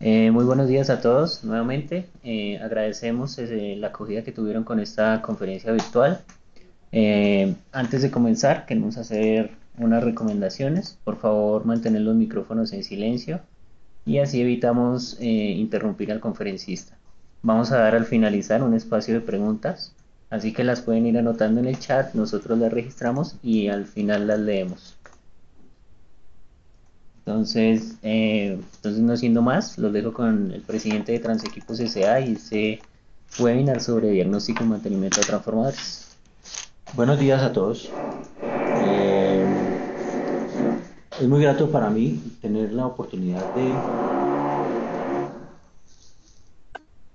Muy buenos días a todos nuevamente. Agradecemos la acogida que tuvieron con esta conferencia virtual. Antes de comenzar, queremos hacer unas recomendaciones. Por favor, mantener los micrófonos en silencio y así evitamos interrumpir al conferencista. Vamos a dar al finalizar un espacio de preguntas, así que las pueden ir anotando en el chat, nosotros las registramos y al final las leemos. Entonces, no siendo más, los dejo con el presidente de Transequipos S.A. y este webinar sobre diagnóstico y mantenimiento de transformadores. Buenos días a todos. Es muy grato para mí tener la oportunidad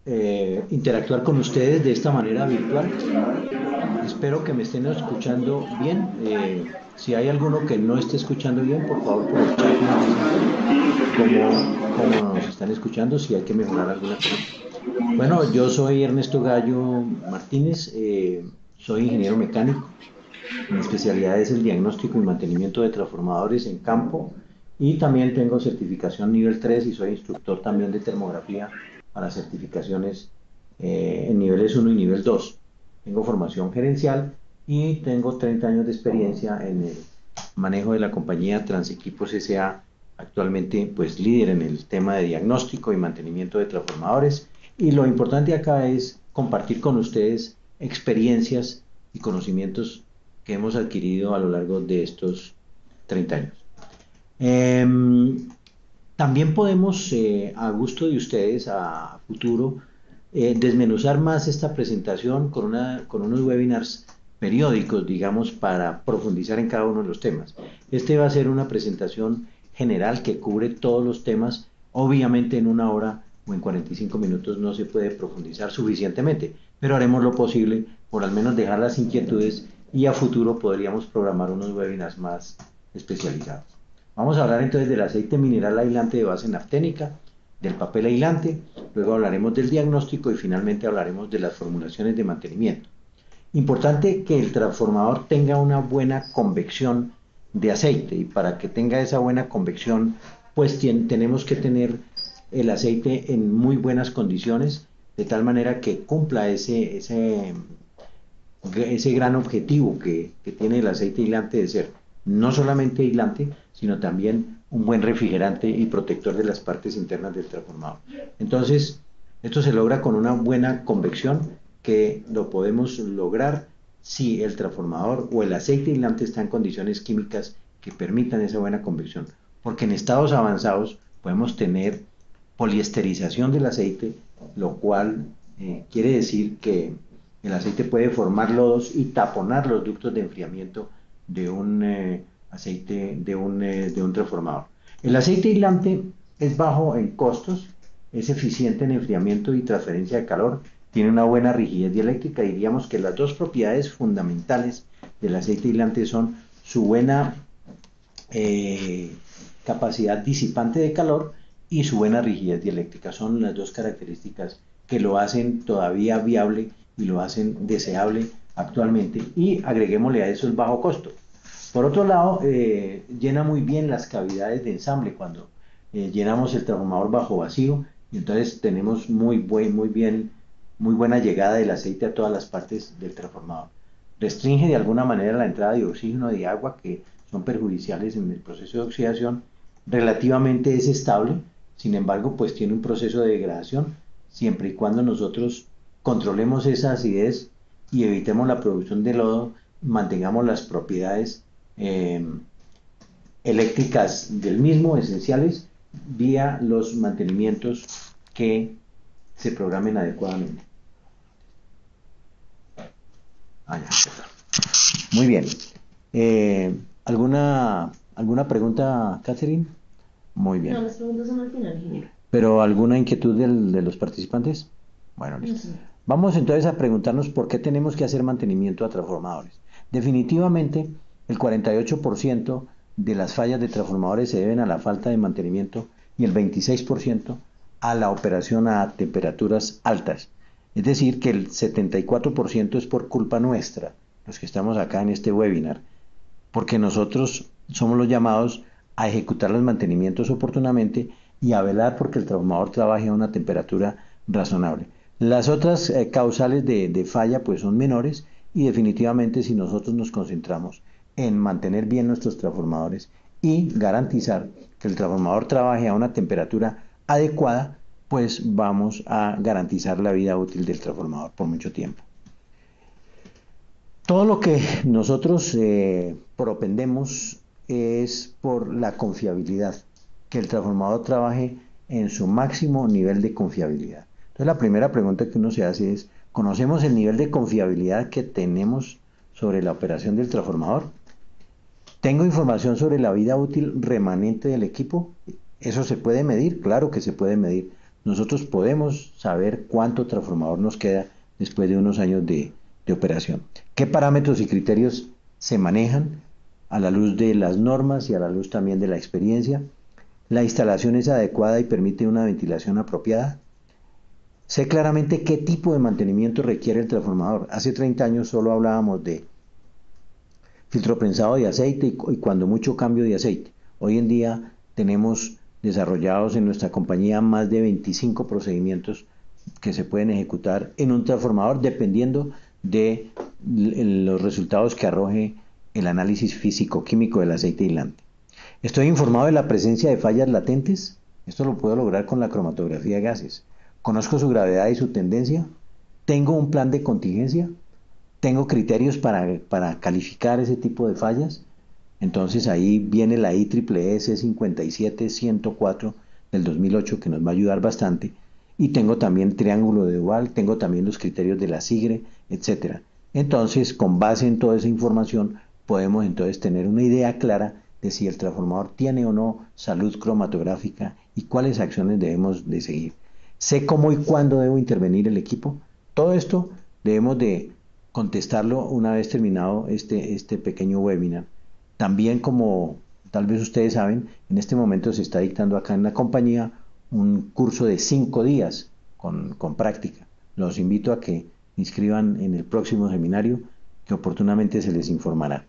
de interactuar con ustedes de esta manera virtual. Espero que me estén escuchando bien. Si hay alguno que no esté escuchando bien, por favor por el chat nos dicen cómo nos están escuchando, si hay que mejorar alguna cosa. Bueno, yo soy Ernesto Gallo Martínez, soy ingeniero mecánico. Mi especialidad es el diagnóstico y mantenimiento de transformadores en campo y también tengo certificación nivel 3 y soy instructor también de termografía para certificaciones en niveles 1 y nivel 2. Tengo formación gerencial y tengo 30 años de experiencia en el manejo de la compañía Transequipos S.A., actualmente pues líder en el tema de diagnóstico y mantenimiento de transformadores. Y lo importante acá es compartir con ustedes experiencias y conocimientos que hemos adquirido a lo largo de estos 30 años. Eh, También podemos, a gusto de ustedes, a futuro, desmenuzar más esta presentación con unos webinars periódicos, digamos, para profundizar en cada uno de los temas. Este va a ser una presentación general que cubre todos los temas. Obviamente en una hora o en 45 minutos no se puede profundizar suficientemente, pero haremos lo posible por al menos dejar las inquietudes y a futuro podríamos programar unos webinars más especializados. Vamos a hablar entonces del aceite mineral aislante de base nafténica, del papel aislante, luego hablaremos del diagnóstico y finalmente hablaremos de las formulaciones de mantenimiento. Importante que el transformador tenga una buena convección de aceite y para que tenga esa buena convección pues tenemos que tener el aceite en muy buenas condiciones de tal manera que cumpla ese gran objetivo que tiene el aceite aislante de ser no solamente aislante, sino también un buen refrigerante y protector de las partes internas del transformador. Entonces, esto se logra con una buena convección que lo podemos lograr si el transformador o el aceite aislante está en condiciones químicas que permitan esa buena convección. Porque en estados avanzados podemos tener poliesterización del aceite, lo cual quiere decir que el aceite puede formar lodos y taponar los ductos de enfriamiento de un aceite, de un transformador. El aceite aislante es bajo en costos, es eficiente en enfriamiento y transferencia de calor, tiene una buena rigidez dieléctrica. Diríamos que las dos propiedades fundamentales del aceite aislante son su buena capacidad disipante de calor y su buena rigidez dieléctrica. Son las dos características que lo hacen todavía viable y lo hacen deseable actualmente. Y agreguémosle a eso el bajo costo. Por otro lado, llena muy bien las cavidades de ensamble cuando llenamos el transformador bajo vacío y entonces tenemos muy buena llegada del aceite a todas las partes del transformador. Restringe de alguna manera la entrada de oxígeno y de agua que son perjudiciales en el proceso de oxidación. Relativamente es estable, sin embargo, pues tiene un proceso de degradación siempre y cuando nosotros controlemos esa acidez y evitemos la producción de lodo, mantengamos las propiedades eléctricas del mismo esenciales vía los mantenimientos que se programen adecuadamente. Muy bien. ¿Alguna pregunta, Catherine? Muy bien. No, las preguntas son al final, ingeniero. ¿Pero alguna inquietud de los participantes? Bueno, listo. No, Vamos entonces a preguntarnos por qué tenemos que hacer mantenimiento a transformadores. Definitivamente, el 48% de las fallas de transformadores se deben a la falta de mantenimiento y el 26% a la operación a temperaturas altas. Es decir, que el 74% es por culpa nuestra, los que estamos acá en este webinar, porque nosotros somos los llamados a ejecutar los mantenimientos oportunamente y a velar porque el transformador trabaje a una temperatura razonable. Las otras causales de falla pues son menores y definitivamente si nosotros nos concentramos en mantener bien nuestros transformadores y garantizar que el transformador trabaje a una temperatura adecuada, pues vamos a garantizar la vida útil del transformador por mucho tiempo. Todo lo que nosotros propendemos es por la confiabilidad, que el transformador trabaje en su máximo nivel de confiabilidad. Entonces la primera pregunta que uno se hace es, ¿conocemos el nivel de confiabilidad que tenemos sobre la operación del transformador? ¿Tengo información sobre la vida útil remanente del equipo? ¿Eso se puede medir? Claro que se puede medir. Nosotros podemos saber cuánto transformador nos queda después de unos años de operación. ¿Qué parámetros y criterios se manejan a la luz de las normas y a la luz también de la experiencia? ¿La instalación es adecuada y permite una ventilación apropiada? Sé claramente qué tipo de mantenimiento requiere el transformador. Hace 30 años solo hablábamos de filtro prensado de aceite y cuando mucho cambio de aceite. Hoy en día tenemos desarrollados en nuestra compañía más de 25 procedimientos que se pueden ejecutar en un transformador dependiendo de los resultados que arroje el análisis físico-químico del aceite aislante. Estoy informado de la presencia de fallas latentes. Esto lo puedo lograr con la cromatografía de gases. Conozco su gravedad y su tendencia. Tengo un plan de contingencia. Tengo criterios para calificar ese tipo de fallas. Entonces ahí viene la IEEE 57104 del 2008 que nos va a ayudar bastante. Y tengo también triángulo de Duval, tengo también los criterios de la SIGRE, etc. Entonces, con base en toda esa información, podemos entonces tener una idea clara de si el transformador tiene o no salud cromatográfica y cuáles acciones debemos de seguir. Sé cómo y cuándo debo intervenir el equipo. Todo esto debemos de contestarlo una vez terminado este pequeño webinar. También, como tal vez ustedes saben, en este momento se está dictando acá en la compañía un curso de 5 días con práctica. Los invito a que inscriban en el próximo seminario que oportunamente se les informará.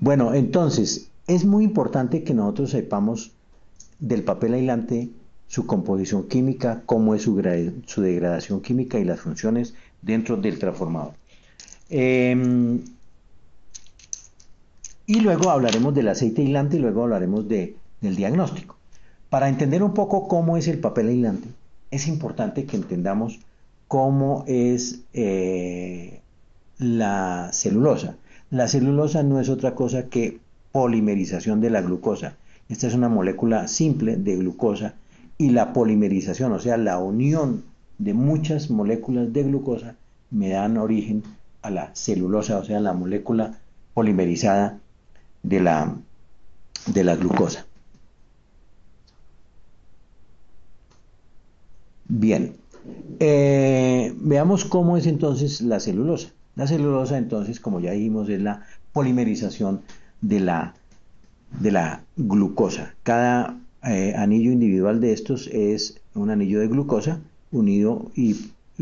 Bueno, entonces es muy importante que nosotros sepamos del papel aislante, su composición química, cómo es su degradación química y las funciones dentro del transformador. Y luego hablaremos del aceite aislante y luego hablaremos del diagnóstico. Para entender un poco cómo es el papel aislante, es importante que entendamos cómo es la celulosa. La celulosa no es otra cosa que polimerización de la glucosa. Esta es una molécula simple de glucosa y la polimerización, o sea, la unión de muchas moléculas de glucosa me dan origen a la celulosa, o sea, la molécula polimerizada de la glucosa. Bien, veamos cómo es entonces la celulosa. La celulosa entonces, como ya dijimos, es la polimerización de la glucosa. Cada anillo individual de estos es un anillo de glucosa unido y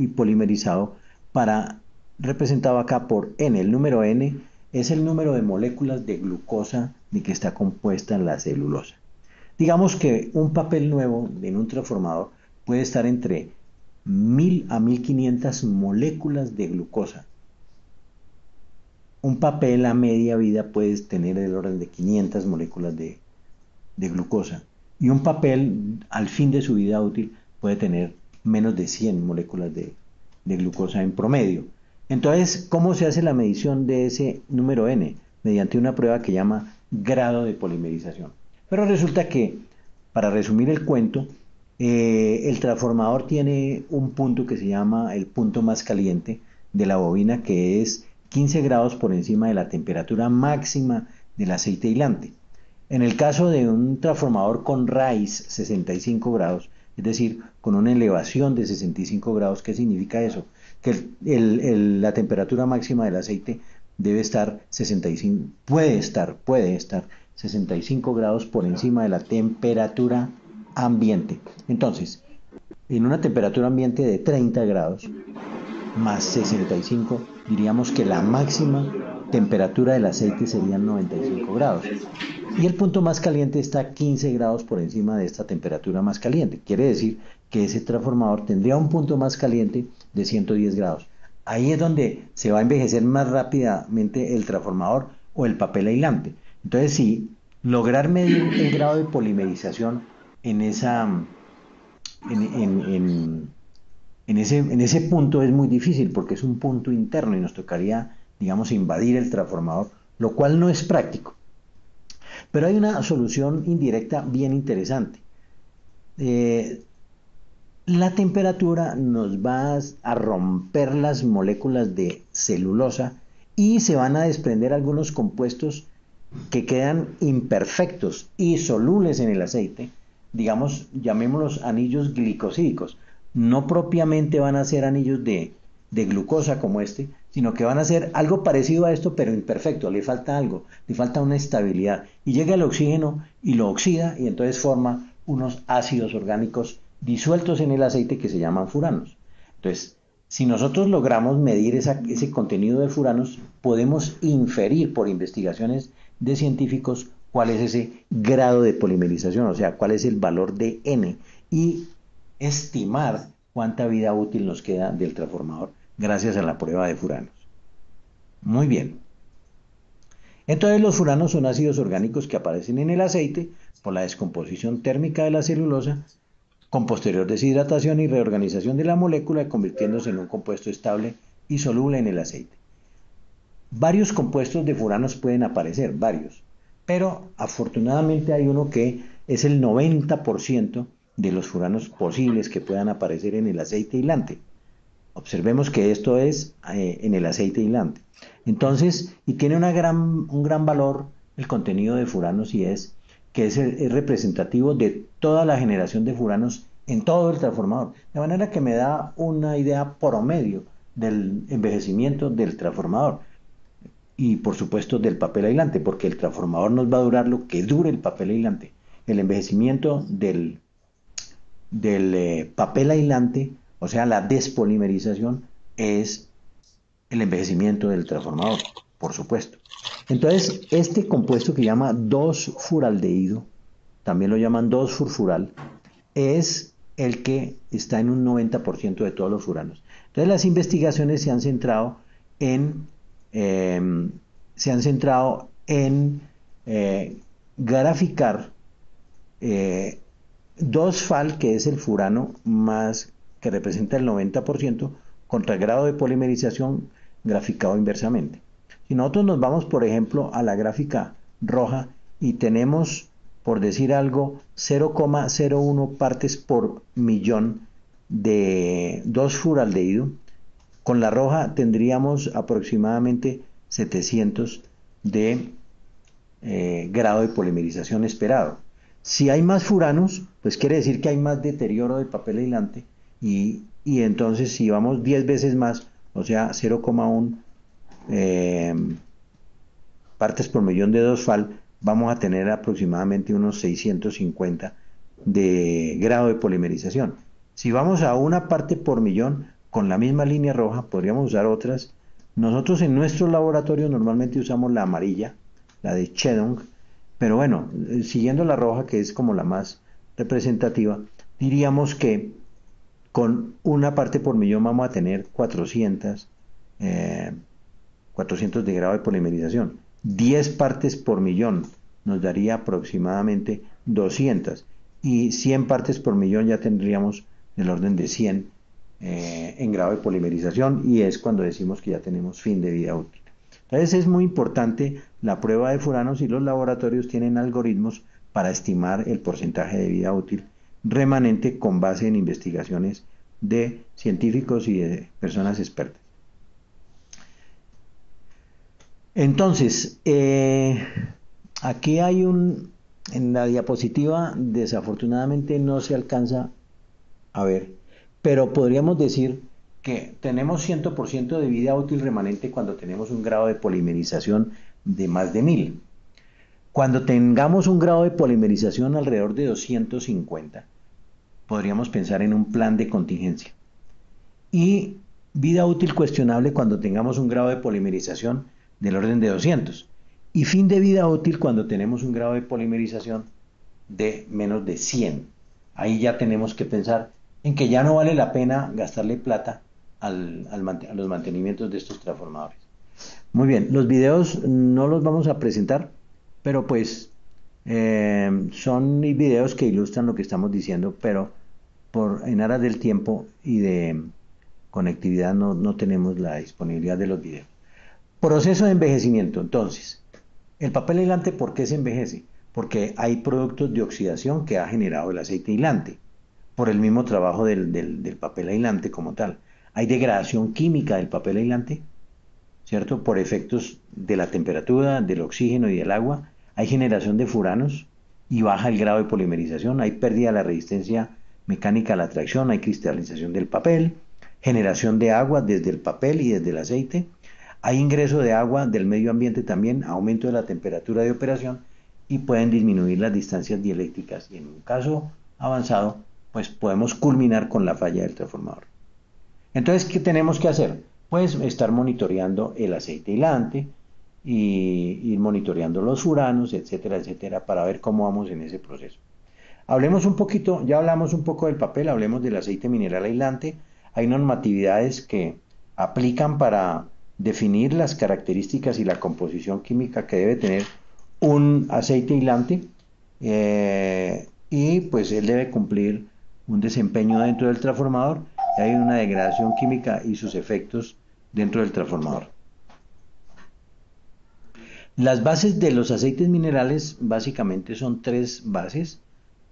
polimerizado representado acá por N. El número N es el número de moléculas de glucosa de que está compuesta la celulosa. Digamos que un papel nuevo en un transformador puede estar entre 1000 a 1500 moléculas de glucosa. Un papel a media vida puede tener el orden de 500 moléculas de glucosa. Y un papel al fin de su vida útil puede tener menos de 100 moléculas de glucosa en promedio. Entonces, ¿cómo se hace la medición de ese número N? Mediante una prueba que llama grado de polimerización. Pero resulta que, para resumir el cuento, el transformador tiene un punto que se llama el punto más caliente de la bobina, que es 15 grados por encima de la temperatura máxima del aceite aislante. En el caso de un transformador con raíz 65 grados, es decir, con una elevación de 65 grados, ¿qué significa eso? Que la temperatura máxima del aceite debe estar 65, puede estar 65 grados por encima de la temperatura ambiente. Entonces, en una temperatura ambiente de 30 grados más 65, diríamos que la máxima temperatura del aceite serían 95 grados. Y el punto más caliente está 15 grados por encima de esta temperatura más caliente. Quiere decir que ese transformador tendría un punto más caliente de 110 grados. Ahí es donde se va a envejecer más rápidamente el transformador o el papel aislante. Entonces, sí, lograr medir el grado de polimerización en ese punto es muy difícil porque es un punto interno y nos tocaría, digamos, invadir el transformador, lo cual no es práctico. Pero hay una solución indirecta bien interesante. La temperatura nos va a romper las moléculas de celulosa y se van a desprender algunos compuestos que quedan imperfectos y solubles en el aceite, digamos, llamémoslos anillos glicosídicos. No propiamente van a ser anillos de glucosa como este, sino que van a ser algo parecido a esto, pero imperfecto, le falta algo, le falta una estabilidad. Y llega el oxígeno y lo oxida y entonces forma unos ácidos orgánicos disueltos en el aceite que se llaman furanos. Entonces, si nosotros logramos medir ese contenido de furanos, podemos inferir por investigaciones de científicos cuál es ese grado de polimerización, o sea, cuál es el valor de N, y estimar cuánta vida útil nos queda del transformador gracias a la prueba de furanos. Muy bien. Entonces los furanos son ácidos orgánicos que aparecen en el aceite por la descomposición térmica de la celulosa, con posterior deshidratación y reorganización de la molécula, convirtiéndose en un compuesto estable y soluble en el aceite. Varios compuestos de furanos pueden aparecer, varios, pero afortunadamente hay uno que es el 90% de los furanos posibles que puedan aparecer en el aceite aislante. Observemos que esto es en el aceite aislante. Entonces, y tiene un gran valor el contenido de furanos, y es que es representativo de toda la generación de furanos en todo el transformador. De manera que me da una idea promedio del envejecimiento del transformador. Y por supuesto del papel aislante, porque el transformador nos va a durar lo que dure el papel aislante. El envejecimiento del papel aislante, o sea, la despolimerización, es el envejecimiento del transformador, por supuesto. Entonces, este compuesto que llama 2-furaldehído, también lo llaman 2-furfural, es el que está en un 90% de todos los furanos. Entonces, las investigaciones se han centrado en graficar 2-fal, que es el furano más que representa el 90%, contra el grado de polimerización graficado inversamente. Si nosotros nos vamos, por ejemplo, a la gráfica roja y tenemos, por decir algo, 0,01 partes por millón de 2-furaldehído, con la roja tendríamos aproximadamente 700 de grado de polimerización esperado. Si hay más furanos, pues quiere decir que hay más deterioro del papel aislante, y entonces si vamos 10 veces más, o sea 0,1 partes por millón de 2-fal, vamos a tener aproximadamente unos 650 de grado de polimerización. Si vamos a una parte por millón, con la misma línea roja, podríamos usar otras. Nosotros en nuestro laboratorio normalmente usamos la amarilla, la de Chedong, pero bueno, siguiendo la roja, que es como la más representativa, diríamos que con una parte por millón vamos a tener 400 de grado de polimerización. 10 partes por millón nos daría aproximadamente 200, y 100 partes por millón ya tendríamos del orden de 100 en grado de polimerización, y es cuando decimos que ya tenemos fin de vida útil. Entonces es muy importante la prueba de furanos, y los laboratorios tienen algoritmos para estimar el porcentaje de vida útil remanente con base en investigaciones de científicos y de personas expertas. Entonces, aquí hay en la diapositiva desafortunadamente no se alcanza a ver, pero podríamos decir que tenemos 100% de vida útil remanente cuando tenemos un grado de polimerización de más de 1000. Cuando tengamos un grado de polimerización alrededor de 250, podríamos pensar en un plan de contingencia. Y vida útil cuestionable cuando tengamos un grado de polimerización del orden de 200. Y fin de vida útil cuando tenemos un grado de polimerización de menos de 100. Ahí ya tenemos que pensar en que ya no vale la pena gastarle plata a los mantenimientos de estos transformadores. Muy bien, los videos no los vamos a presentar, pero pues son videos que ilustran lo que estamos diciendo, pero en aras del tiempo y de conectividad no tenemos la disponibilidad de los videos. Proceso de envejecimiento, entonces. El papel aislante, ¿por qué se envejece? Porque hay productos de oxidación que ha generado el aceite aislante, por el mismo trabajo del papel aislante como tal. Hay degradación química del papel aislante, ¿cierto? Por efectos de la temperatura, del oxígeno y del agua. Hay generación de furanos y baja el grado de polimerización. Hay pérdida de la resistencia mecánica a la tracción. Hay cristalización del papel. Generación de agua desde el papel y desde el aceite. Hay ingreso de agua del medio ambiente también, aumento de la temperatura de operación y pueden disminuir las distancias dieléctricas. Y en un caso avanzado, pues podemos culminar con la falla del transformador. Entonces, ¿qué tenemos que hacer? Pues estar monitoreando el aceite aislante y ir monitoreando los furanos, etcétera, etcétera, para ver cómo vamos en ese proceso. Hablemos un poquito, ya hablamos un poco del papel, hablemos del aceite mineral aislante. Hay normatividades que aplican para definir las características y la composición química que debe tener un aceite aislante y pues él debe cumplir un desempeño dentro del transformador. Hay una degradación química y sus efectos dentro del transformador. Las bases de los aceites minerales básicamente son tres bases: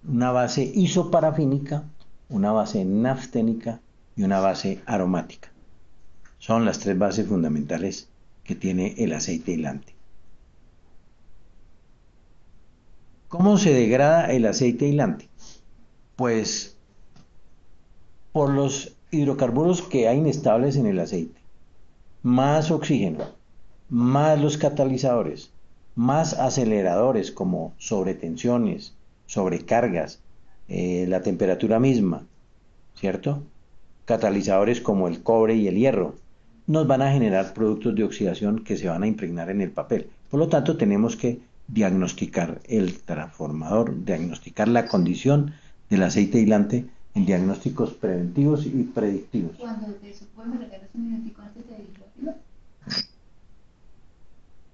una base isoparafínica, una base nafténica y una base aromática. Son las tres bases fundamentales que tiene el aceite aislante. ¿Cómo se degrada el aceite aislante? Pues por los hidrocarburos que hay inestables en el aceite, más oxígeno, más los catalizadores, más aceleradores como sobretensiones, sobrecargas, la temperatura misma, ¿cierto? Catalizadores como el cobre y el hierro, nos van a generar productos de oxidación que se van a impregnar en el papel. Por lo tanto, tenemos que diagnosticar el transformador, diagnosticar la condición del aceite aislante en diagnósticos preventivos y predictivos. Cuando te supo, me regalas un minutico antes de ir rápido.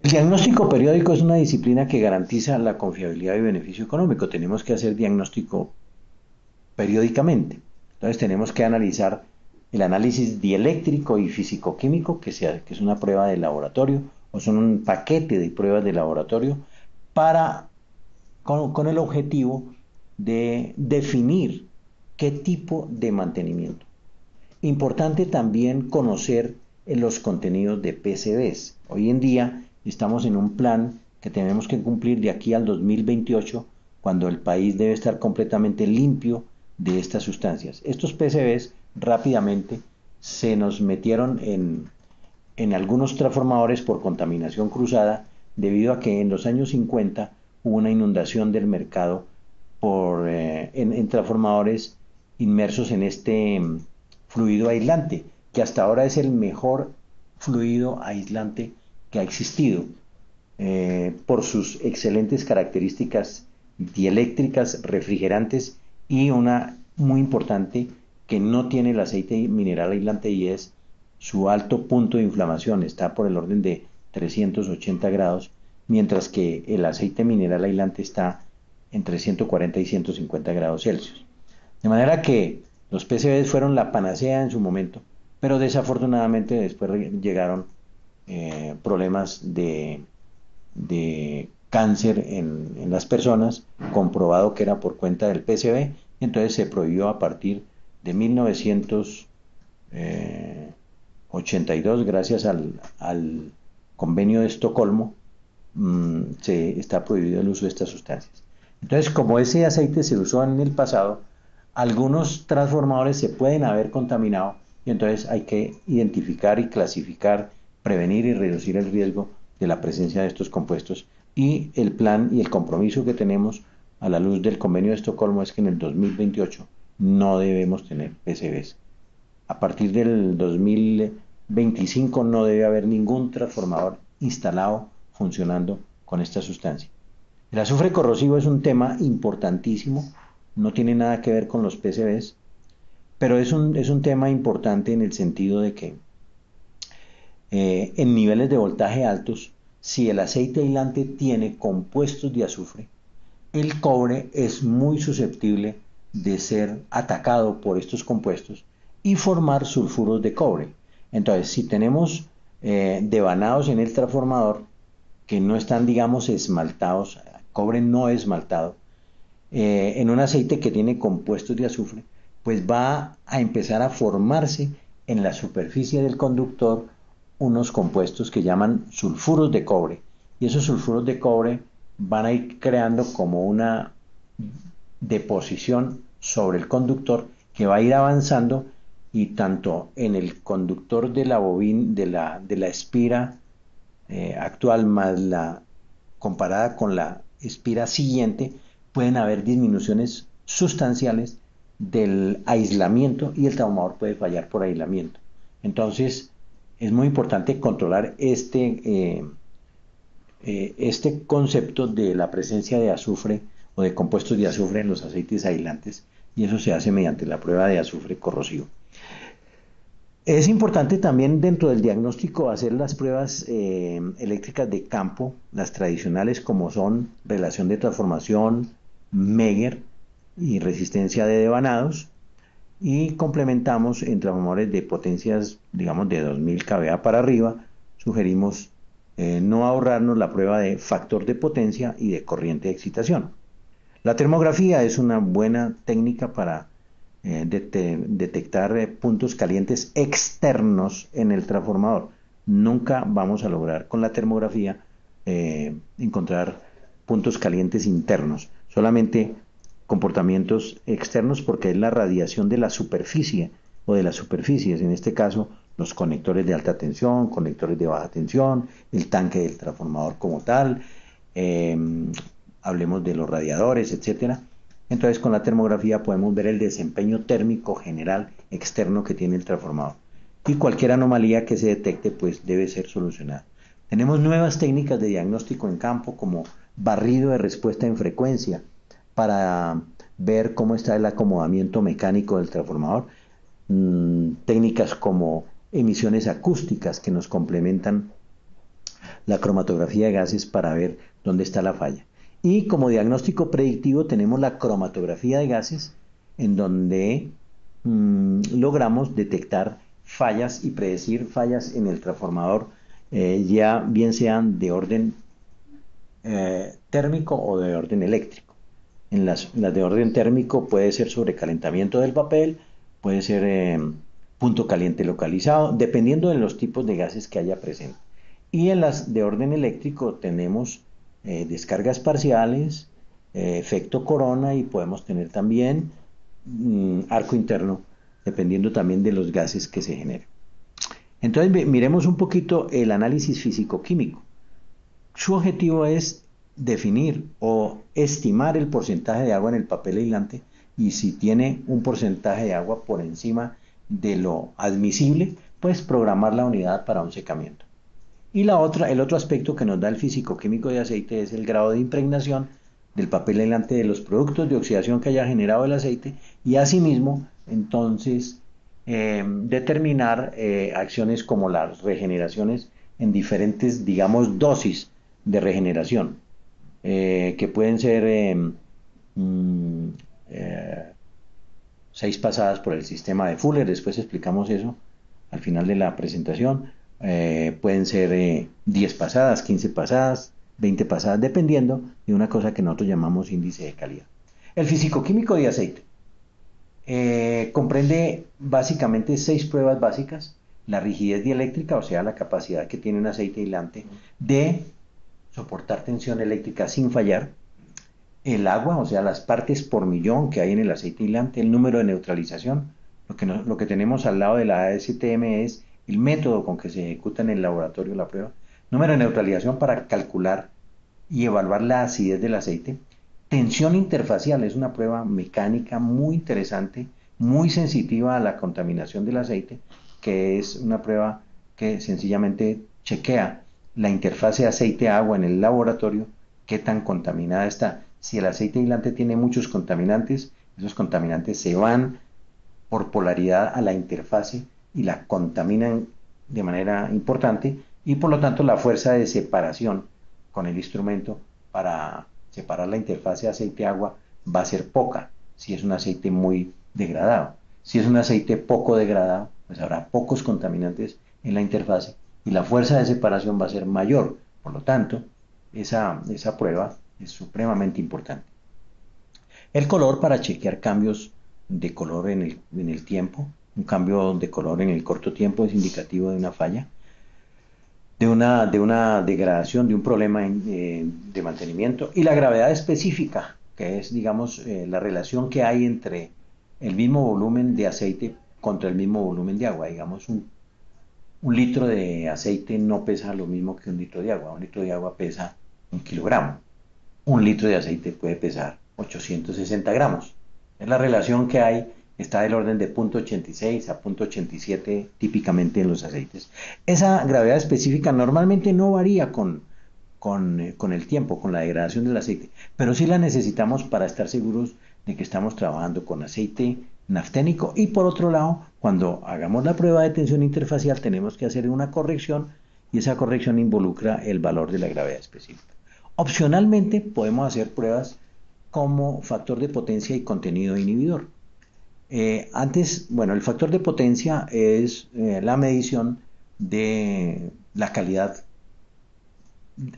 El diagnóstico periódico es una disciplina que garantiza la confiabilidad y beneficio económico. Tenemos que hacer diagnóstico periódicamente. Entonces tenemos que analizar el análisis dieléctrico y físico-químico, que es una prueba de laboratorio, o son un paquete de pruebas de laboratorio, con el objetivo de definir qué tipo de mantenimiento. Importante también conocer los contenidos de PCBs. Hoy en día estamos en un plan que tenemos que cumplir de aquí al 2028, cuando el país debe estar completamente limpio de estas sustancias. Estos PCBs rápidamente se nos metieron en algunos transformadores por contaminación cruzada, debido a que en los años 50 hubo una inundación del mercado en transformadores inmersos en este fluido aislante, que hasta ahora es el mejor fluido aislante que ha existido, por sus excelentes características dieléctricas, refrigerantes, y una muy importante que no tiene el aceite mineral aislante, y es su alto punto de inflamación. Está por el orden de 380 grados, mientras que el aceite mineral aislante está entre 140 y 150 grados Celsius. De manera que los PCBs fueron la panacea en su momento, pero desafortunadamente después llegaron problemas de cáncer en las personas, comprobado que era por cuenta del PCB. Entonces se prohibió a partir de 1982, gracias al convenio de Estocolmo, se está prohibido el uso de estas sustancias. Entonces, como ese aceite se usó en el pasado, algunos transformadores se pueden haber contaminado, y entonces hay que identificar y clasificar, prevenir y reducir el riesgo de la presencia de estos compuestos. Y el plan y el compromiso que tenemos a la luz del convenio de Estocolmo es que en el 2028 no debemos tener PCBs. A partir del 2025 no debe haber ningún transformador instalado funcionando con esta sustancia. El azufre corrosivo es un tema importantísimo, no tiene nada que ver con los PCBs, pero es un tema importante en el sentido de que en niveles de voltaje altos, si el aceite aislante tiene compuestos de azufre, el cobre es muy susceptible de ser atacado por estos compuestos y formar sulfuros de cobre. Entonces, si tenemos devanados en el transformador que no están, digamos, esmaltados, cobre no esmaltado, en un aceite que tiene compuestos de azufre, pues va a empezar a formarse en la superficie del conductor unos compuestos que llaman sulfuros de cobre. Y esos sulfuros de cobre van a ir creando como una deposición sobre el conductor que va a ir avanzando y tanto en el conductor de la bobina, de la espira actual más la comparada con la espira siguiente, pueden haber disminuciones sustanciales del aislamiento y el transformador puede fallar por aislamiento. Entonces, es muy importante controlar este concepto de la presencia de azufre o de compuestos de azufre en los aceites aislantes, y eso se hace mediante la prueba de azufre corrosivo. Es importante también dentro del diagnóstico hacer las pruebas eléctricas de campo, las tradicionales como son relación de transformación, Megger y resistencia de devanados, y complementamos en transformadores de potencias, digamos, de 2000 kVA para arriba. Sugerimos no ahorrarnos la prueba de factor de potencia y de corriente de excitación. La termografía es una buena técnica para detectar puntos calientes externos en el transformador. Nunca vamos a lograr con la termografía encontrar puntos calientes internos, solamente comportamientos externos, porque es la radiación de la superficie o de las superficies, en este caso los conectores de alta tensión, conectores de baja tensión, el tanque del transformador como tal, hablemos de los radiadores, etcétera. Entonces con la termografía podemos ver el desempeño térmico general externo que tiene el transformador y cualquier anomalía que se detecte pues debe ser solucionada. Tenemos nuevas técnicas de diagnóstico en campo como barrido de respuesta en frecuencia para ver cómo está el acomodamiento mecánico del transformador, técnicas como emisiones acústicas que nos complementan la cromatografía de gases para ver dónde está la falla. Y como diagnóstico predictivo tenemos la cromatografía de gases, en donde logramos detectar fallas y predecir fallas en el transformador, ya bien sean de orden térmico o de orden eléctrico. En las de orden térmico puede ser sobrecalentamiento del papel, puede ser punto caliente localizado, dependiendo de los tipos de gases que haya presente. Y en las de orden eléctrico tenemos descargas parciales, efecto corona, y podemos tener también arco interno, dependiendo también de los gases que se generen. Entonces miremos un poquito el análisis físico-químico. Su objetivo es definir o estimar el porcentaje de agua en el papel aislante, y si tiene un porcentaje de agua por encima de lo admisible, pues programar la unidad para un secamiento. Y el otro aspecto que nos da el físico-químico de aceite es el grado de impregnación del papel aislante de los productos de oxidación que haya generado el aceite, y asimismo entonces determinar acciones como las regeneraciones en diferentes, digamos, dosis de regeneración, que pueden ser 6 pasadas por el sistema de Fuller. Después explicamos eso al final de la presentación. Pueden ser 10 pasadas, 15 pasadas, 20 pasadas, dependiendo de una cosa que nosotros llamamos índice de calidad. El físico-químico de aceite comprende básicamente 6 pruebas básicas: la rigidez dieléctrica, o sea, la capacidad que tiene un aceite aislante de soportar tensión eléctrica sin fallar; el agua, o sea, las partes por millón que hay en el aceite aislante; el número de neutralización. Lo que tenemos al lado de la ASTM es el método con que se ejecuta en el laboratorio la prueba. Número de neutralización para calcular y evaluar la acidez del aceite. Tensión interfacial es una prueba mecánica muy interesante, muy sensitiva a la contaminación del aceite, que es una prueba que sencillamente chequea la interfase aceite-agua en el laboratorio, qué tan contaminada está. Si el aceite aislante tiene muchos contaminantes, esos contaminantes se van por polaridad a la interfase y la contaminan de manera importante y por lo tanto la fuerza de separación con el instrumento para separar la interfase aceite-agua va a ser poca si es un aceite muy degradado. Si es un aceite poco degradado, pues habrá pocos contaminantes en la interfase y la fuerza de separación va a ser mayor. Por lo tanto, esa prueba es supremamente importante. El color para chequear cambios de color en el tiempo. Un cambio de color en el corto tiempo es indicativo de una falla, de una degradación, de un problema de mantenimiento. Y la gravedad específica, que es, digamos, la relación que hay entre el mismo volumen de aceite contra el mismo volumen de agua. Digamos, un litro de aceite no pesa lo mismo que un litro de agua. Un litro de agua pesa 1 kilogramo. Un litro de aceite puede pesar 860 gramos. Es la relación que hay, está del orden de 0,86 a 0,87 típicamente en los aceites. Esa gravedad específica normalmente no varía con el tiempo, con la degradación del aceite, pero sí la necesitamos para estar seguros de que estamos trabajando con aceite nafténico. Y por otro lado, cuando hagamos la prueba de tensión interfacial tenemos que hacer una corrección y esa corrección involucra el valor de la gravedad específica. Opcionalmente podemos hacer pruebas como factor de potencia y contenido inhibidor. El factor de potencia es la medición de la calidad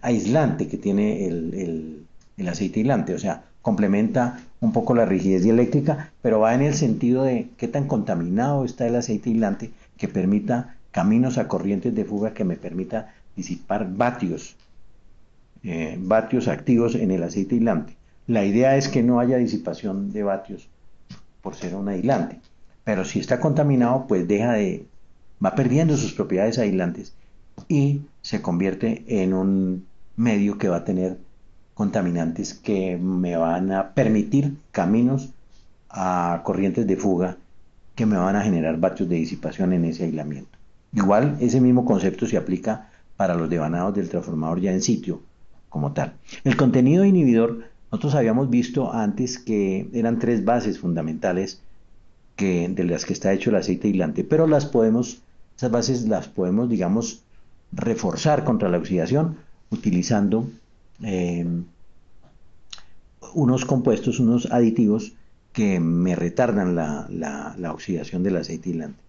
aislante que tiene el aceite aislante, o sea, complementa un poco la rigidez dieléctrica, pero va en el sentido de qué tan contaminado está el aceite aislante que permita caminos a corrientes de fuga que me permita disipar vatios activos en el aceite aislante. La idea es que no haya disipación de vatios por ser un aislante, pero si está contaminado, pues va perdiendo sus propiedades aislantes y se convierte en un medio que va a tener contaminantes que me van a permitir caminos a corrientes de fuga que me van a generar vatios de disipación en ese aislamiento. Igual, ese mismo concepto se aplica para los devanados del transformador ya en sitio como tal. El contenido inhibidor, nosotros habíamos visto antes que eran 3 bases fundamentales de las que está hecho el aceite aislante, pero esas bases las podemos, digamos, reforzar contra la oxidación utilizando unos compuestos, unos aditivos que me retardan la oxidación del aceite aislante.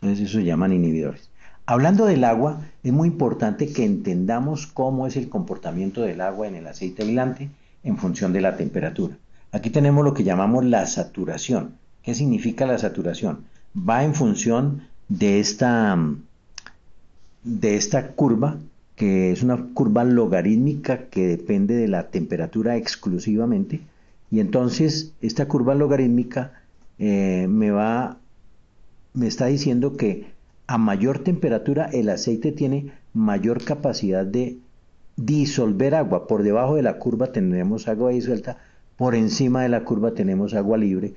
Entonces eso se llaman inhibidores. Hablando del agua, es muy importante que entendamos cómo es el comportamiento del agua en el aceite aislante en función de la temperatura. Aquí tenemos lo que llamamos la saturación. ¿Qué significa la saturación? Va en función de esta curva, que es una curva logarítmica que depende de la temperatura exclusivamente, y entonces esta curva logarítmica me está diciendo que a mayor temperatura el aceite tiene mayor capacidad de disolver agua. Por debajo de la curva tenemos agua disuelta, por encima de la curva tenemos agua libre.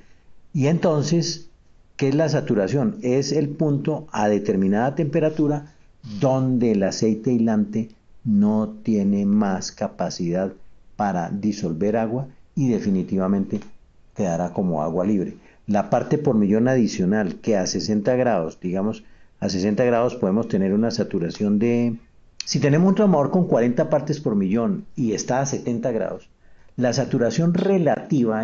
Y entonces, ¿qué es la saturación? Es el punto a determinada temperatura donde el aceite aislante no tiene más capacidad para disolver agua y definitivamente quedará como agua libre. La parte por millón adicional, que a 60 grados, digamos, a 60 grados podemos tener una saturación si tenemos un transformador con 40 partes por millón y está a 70 grados, la saturación relativa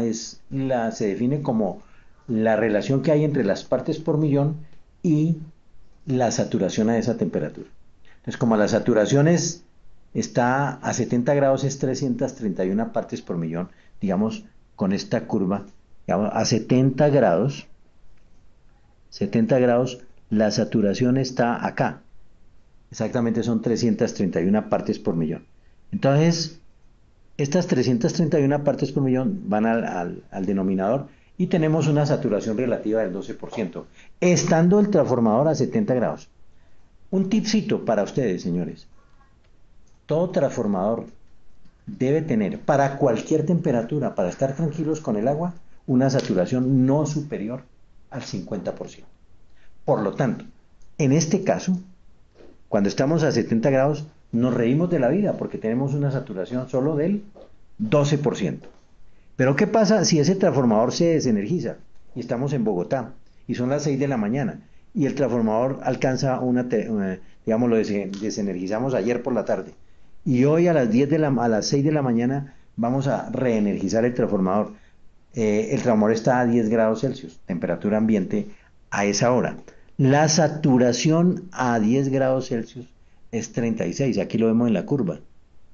se define como la relación que hay entre las partes por millón y la saturación a esa temperatura. Entonces, como la saturación está a 70 grados, es 331 partes por millón, digamos, con esta curva, digamos, a 70 grados, la saturación está acá. Exactamente son 331 partes por millón. Entonces, estas 331 partes por millón van al denominador y tenemos una saturación relativa del 12%, estando el transformador a 70 grados. Un tipcito para ustedes, señores. Todo transformador debe tener, para cualquier temperatura, para estar tranquilos con el agua, una saturación no superior al 50%. Por lo tanto, en este caso, cuando estamos a 70 grados, nos reímos de la vida porque tenemos una saturación solo del 12%. Pero ¿qué pasa si ese transformador se desenergiza y estamos en Bogotá y son las 6 de la mañana y el transformador alcanza digamos, lo desenergizamos ayer por la tarde y hoy a las 6 de la mañana vamos a reenergizar el transformador? El transformador está a 10 grados Celsius, temperatura ambiente a esa hora. La saturación a 10 grados Celsius es 36, aquí lo vemos en la curva,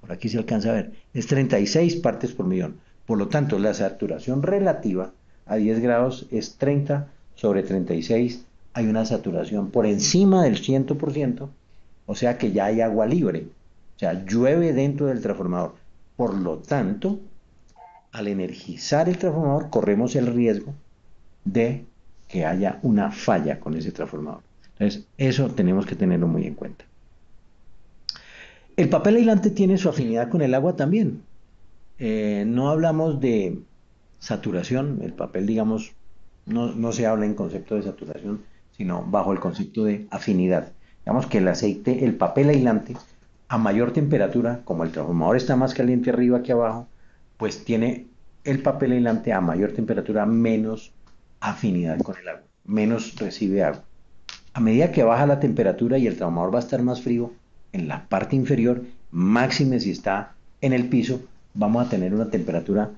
por aquí se alcanza a ver, es 36 partes por millón. Por lo tanto, la saturación relativa a 10 grados es 30 sobre 36, hay una saturación por encima del 100%, o sea que ya hay agua libre, o sea, llueve dentro del transformador. Por lo tanto, al energizar el transformador, corremos el riesgo de que haya una falla con ese transformador. Entonces, eso tenemos que tenerlo muy en cuenta. El papel aislante tiene su afinidad con el agua también. No hablamos de saturación, el papel, digamos, no se habla en concepto de saturación, sino bajo el concepto de afinidad. Digamos que el aceite, el papel aislante, a mayor temperatura, como el transformador está más caliente arriba que abajo, pues tiene el papel aislante a mayor temperatura menos afinidad con el agua, menos recibe agua. A medida que baja la temperatura y el transformador va a estar más frío en la parte inferior, máxime si está en el piso, vamos a tener una temperatura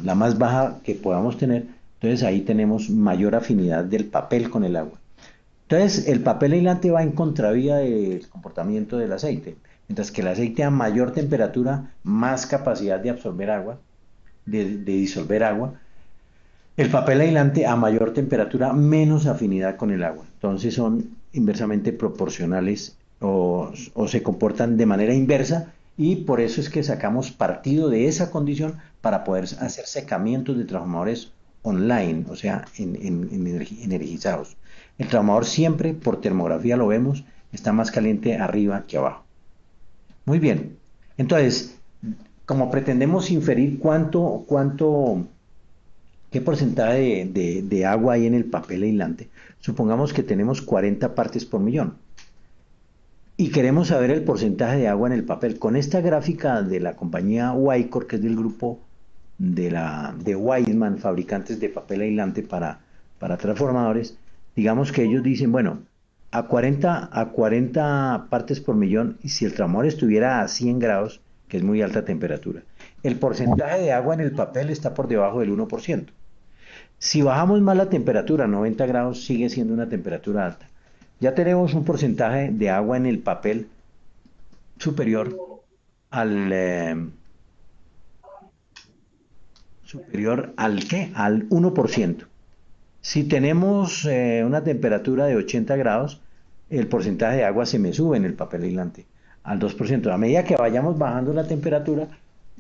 la más baja que podamos tener. Entonces ahí tenemos mayor afinidad del papel con el agua. Entonces el papel aislante va en contravía del comportamiento del aceite, mientras que el aceite a mayor temperatura, más capacidad de absorber agua, de disolver agua. El papel aislante a mayor temperatura, menos afinidad con el agua. Entonces son inversamente proporcionales o se comportan de manera inversa, y por eso es que sacamos partido de esa condición para poder hacer secamientos de transformadores online, o sea, energizados. El transformador siempre, por termografía lo vemos, está más caliente arriba que abajo. Muy bien, entonces, como pretendemos inferir qué porcentaje de agua hay en el papel aislante, supongamos que tenemos 40 partes por millón y queremos saber el porcentaje de agua en el papel. Con esta gráfica de la compañía Wycor, que es del grupo de Weissman, fabricantes de papel aislante para transformadores, digamos que ellos dicen, bueno, a 40 partes por millón, y si el transformador estuviera a 100 grados, que es muy alta temperatura, el porcentaje de agua en el papel está por debajo del 1%. Si bajamos más la temperatura, 90 grados sigue siendo una temperatura alta. Ya tenemos un porcentaje de agua en el papel superior al ¿qué? Al 1%. Si tenemos una temperatura de 80 grados, el porcentaje de agua se me sube en el papel aislante al 2%. A medida que vayamos bajando la temperatura,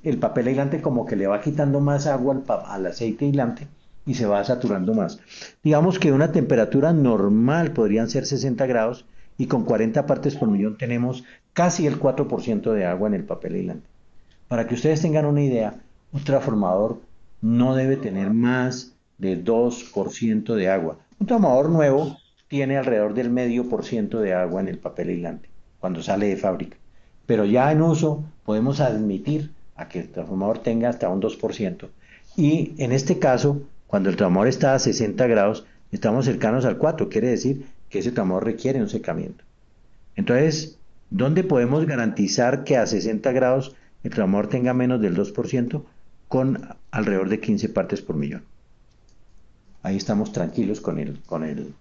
el papel aislante como que le va quitando más agua al aceite aislante y se va saturando más. Digamos que una temperatura normal podrían ser 60 grados y con 40 partes por millón tenemos casi el 4% de agua en el papel aislante. Para que ustedes tengan una idea, un transformador no debe tener más de 2% de agua. Un transformador nuevo tiene alrededor del 0,5% de agua en el papel aislante cuando sale de fábrica. Pero ya en uso podemos admitir a que el transformador tenga hasta un 2%. Y en este caso, cuando el transformador está a 60 grados, estamos cercanos al 4%. Quiere decir que ese transformador requiere un secamiento. Entonces, ¿dónde podemos garantizar que a 60 grados el transformador tenga menos del 2%? Con alrededor de 15 partes por millón. Ahí estamos tranquilos con el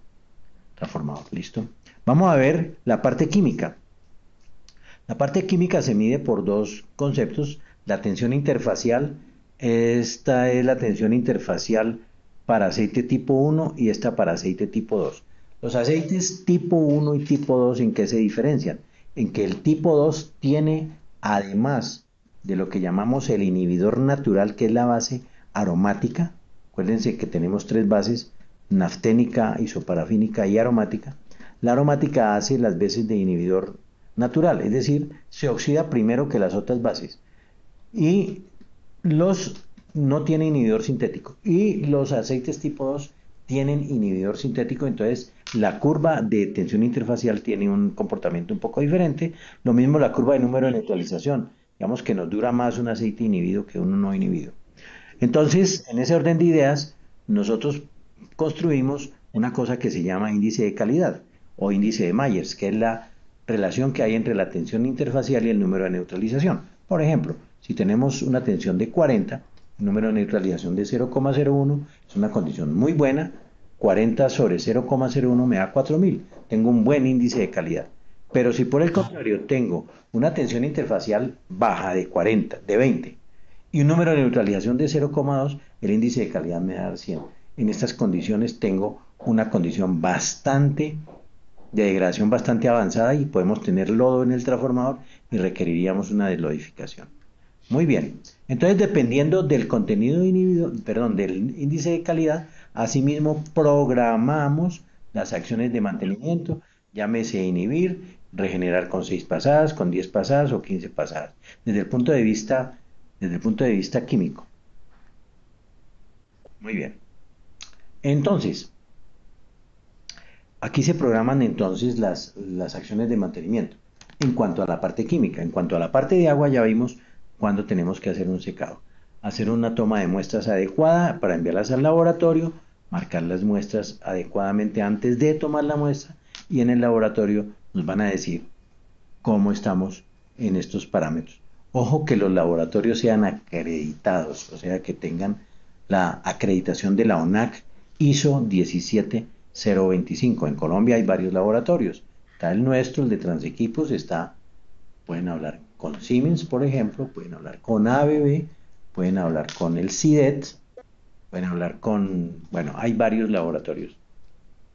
transformador. ¿Listo? Vamos a ver la parte química. La parte química se mide por dos conceptos. La tensión interfacial, esta es la tensión interfacial para aceite tipo 1 y esta para aceite tipo 2. Los aceites tipo 1 y tipo 2, ¿en qué se diferencian? En que el tipo 2 tiene, además de lo que llamamos el inhibidor natural, que es la base aromática. Acuérdense que tenemos tres bases: nafténica, isoparafínica y aromática. La aromática hace las veces de inhibidor natural, es decir, se oxida primero que las otras bases. Y no tiene inhibidor sintético. Y los aceites tipo 2 tienen inhibidor sintético, entonces la curva de tensión interfacial tiene un comportamiento un poco diferente. Lo mismo la curva de número de neutralización. Digamos que nos dura más un aceite inhibido que uno no inhibido. Entonces, en ese orden de ideas, nosotros construimos una cosa que se llama índice de calidad o índice de Myers, que es la relación que hay entre la tensión interfacial y el número de neutralización. Por ejemplo, si tenemos una tensión de 40, el número de neutralización de 0,01 es una condición muy buena. 40 sobre 0,01 me da 4000. Tengo un buen índice de calidad. Pero si por el contrario tengo una tensión interfacial baja de 40, de 20, y un número de neutralización de 0,2, el índice de calidad me da 100. En estas condiciones tengo una condición de degradación bastante avanzada y podemos tener lodo en el transformador y requeriríamos una deslodificación. Muy bien. Entonces, dependiendo del contenido inhibido, perdón, del índice de calidad, asimismo programamos las acciones de mantenimiento, llámese inhibir, regenerar con 6 pasadas, con 10 pasadas o 15 pasadas, desde el punto de vista químico. Muy bien. Entonces, aquí se programan entonces las acciones de mantenimiento. En cuanto a la parte química, en cuanto a la parte de agua, ya vimos cuándo tenemos que hacer un secado. Hacer una toma de muestras adecuada para enviarlas al laboratorio, marcar las muestras adecuadamente antes de tomar la muestra y en el laboratorio nos van a decir cómo estamos en estos parámetros. Ojo que los laboratorios sean acreditados, o sea que tengan la acreditación de la ONAC ISO 17025. En Colombia hay varios laboratorios. Está el nuestro, el de Transequipos, pueden hablar con Siemens, por ejemplo, pueden hablar con ABB, pueden hablar con el CIDET, pueden hablar bueno, hay varios laboratorios.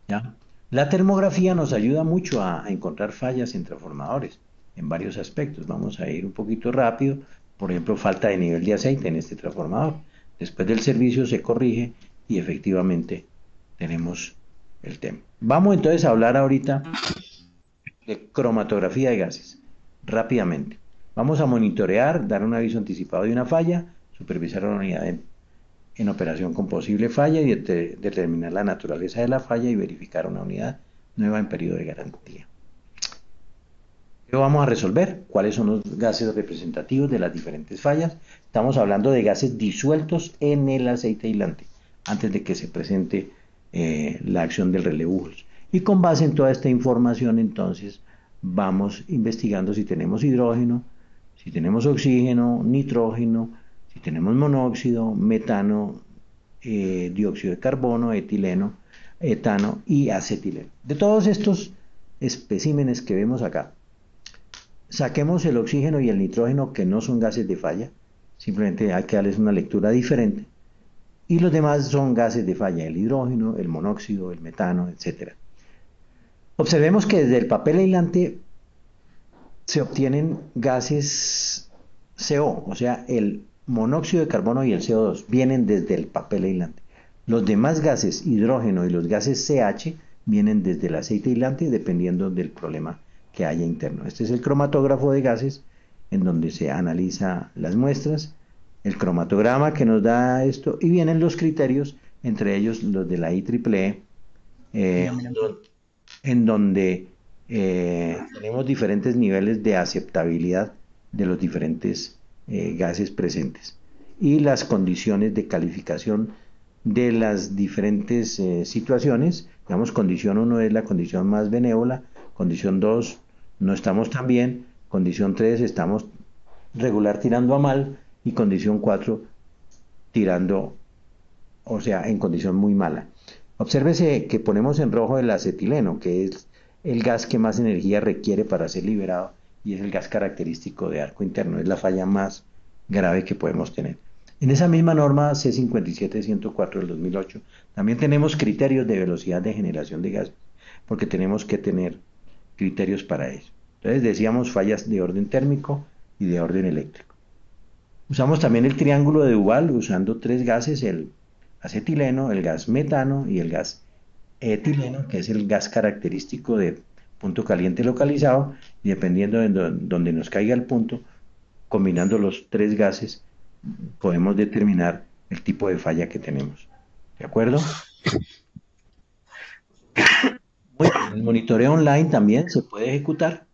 ¿Ya? La termografía nos ayuda mucho a encontrar fallas en transformadores en varios aspectos. Vamos a ir un poquito rápido. Por ejemplo, falta de nivel de aceite en este transformador. Después del servicio se corrige y efectivamente tenemos el tema. Vamos entonces a hablar ahorita de cromatografía de gases. Rápidamente. Vamos a monitorear, dar un aviso anticipado de una falla, supervisar la unidad en operación con posible falla y determinar la naturaleza de la falla y verificar una unidad nueva en periodo de garantía. ¿Qué vamos a resolver? ¿Cuáles son los gases representativos de las diferentes fallas? Estamos hablando de gases disueltos en el aceite aislante antes de que se presente la acción del relevo. Y con base en toda esta información, entonces, vamos investigando si tenemos hidrógeno, si tenemos oxígeno, nitrógeno, si tenemos monóxido, metano, dióxido de carbono, etileno, etano y acetileno. De todos estos especímenes que vemos acá, saquemos el oxígeno y el nitrógeno, que no son gases de falla, simplemente hay que darles una lectura diferente. Y los demás son gases de falla, el hidrógeno, el monóxido, el metano, etc. Observemos que desde el papel aislante se obtienen gases CO, o sea, el monóxido de carbono y el CO2 vienen desde el papel aislante. Los demás gases, hidrógeno y los gases CH, vienen desde el aceite aislante dependiendo del problema que haya interno. Este es el cromatógrafo de gases en donde se analiza las muestras, el cromatograma que nos da esto y vienen los criterios, entre ellos los de la IEEE, en donde tenemos diferentes niveles de aceptabilidad de los diferentes gases presentes y las condiciones de calificación de las diferentes situaciones. Digamos, condición 1 es la condición más benévola, condición 2 no estamos tan bien, condición 3 estamos regular tirando a mal y condición 4 tirando, o sea, en condición muy mala. Obsérvese que ponemos en rojo el acetileno, que es el gas que más energía requiere para ser liberado y es el gas característico de arco interno, es la falla más grave que podemos tener. En esa misma norma C57-104 del 2008 también tenemos criterios de velocidad de generación de gas, porque tenemos que tener criterios para eso. Entonces decíamos fallas de orden térmico y de orden eléctrico. Usamos también el triángulo de Duval usando tres gases, el acetileno, el gas metano y el gas etileno, que es el gas característico de punto caliente localizado, y dependiendo de donde nos caiga el punto, combinando los tres gases, podemos determinar el tipo de falla que tenemos. ¿De acuerdo? Muy bien, el monitoreo online también se puede ejecutar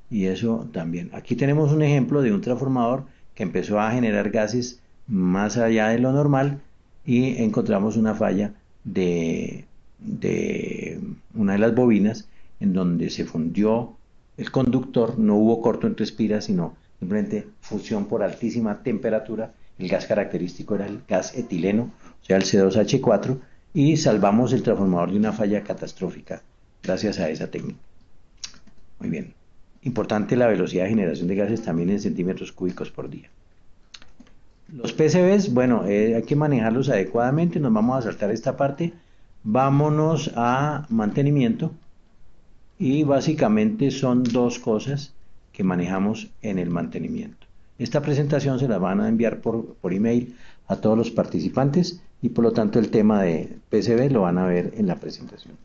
y eso también. Aquí tenemos un ejemplo de un transformador que empezó a generar gases más allá de lo normal y encontramos una falla de una de las bobinas en donde se fundió el conductor, no hubo corto entre espiras, sino simplemente fusión por altísima temperatura. El gas característico era el gas etileno, o sea, el C2H4, y salvamos el transformador de una falla catastrófica gracias a esa técnica. Muy bien. Importante la velocidad de generación de gases también en centímetros cúbicos por día. Los PCBs, bueno, hay que manejarlos adecuadamente. Nos vamos a saltar esta parte. Vámonos a mantenimiento. Y básicamente son dos cosas que manejamos en el mantenimiento. Esta presentación se la van a enviar por email a todos los participantes y por lo tanto el tema de PCB lo van a ver en la presentación.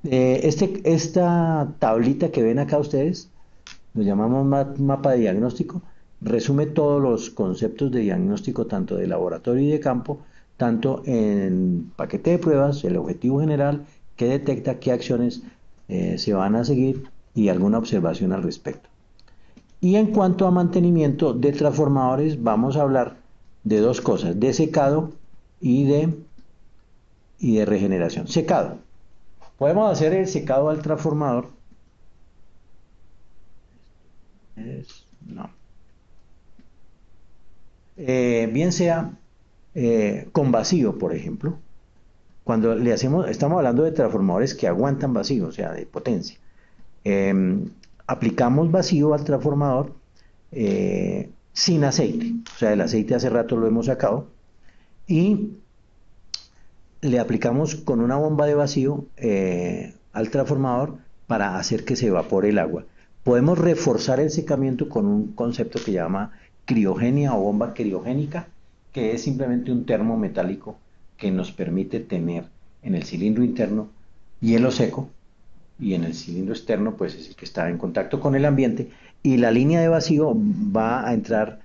Esta tablita que ven acá ustedes, lo llamamos mapa de diagnóstico, resume todos los conceptos de diagnóstico tanto de laboratorio y de campo, tanto en paquete de pruebas, el objetivo general, qué detecta, qué acciones se van a seguir y alguna observación al respecto. Y en cuanto a mantenimiento de transformadores, vamos a hablar de dos cosas, de secado y de regeneración. Secado. Podemos hacer el secado al transformador. No. Bien sea con vacío, por ejemplo. Cuando le hacemos, estamos hablando de transformadores que aguantan vacío, o sea, de potencia. Aplicamos vacío al transformador sin aceite, o sea, el aceite hace rato lo hemos sacado, y le aplicamos con una bomba de vacío al transformador para hacer que se evapore el agua. Podemos reforzar el secamiento con un concepto que llama criogenia o bomba criogénica, que es simplemente un termo metálico que nos permite tener en el cilindro interno hielo seco y en el cilindro externo pues es el que está en contacto con el ambiente y la línea de vacío va a entrar,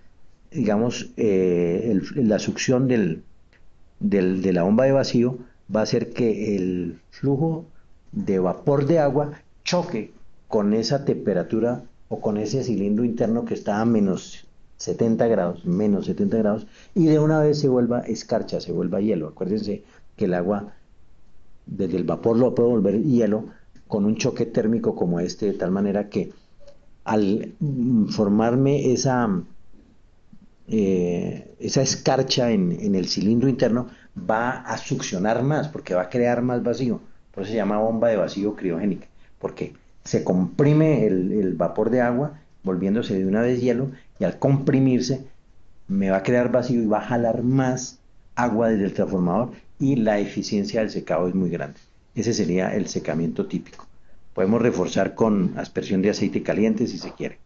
digamos, la succión de la bomba de vacío va a hacer que el flujo de vapor de agua choque con esa temperatura o con ese cilindro interno que está a menos 70 grados, y de una vez se vuelva escarcha, se vuelva hielo. Acuérdense que el agua, desde el vapor lo puede volver hielo con un choque térmico como este, de tal manera que al formarme esa escarcha en el cilindro interno, va a succionar más, porque va a crear más vacío. Por eso se llama bomba de vacío criogénica, porque se comprime el vapor de agua, volviéndose de una vez hielo, y al comprimirse me va a crear vacío y va a jalar más agua desde el transformador y la eficiencia del secado es muy grande. Ese sería el secamiento típico. Podemos reforzar con aspersión de aceite caliente si se quiere.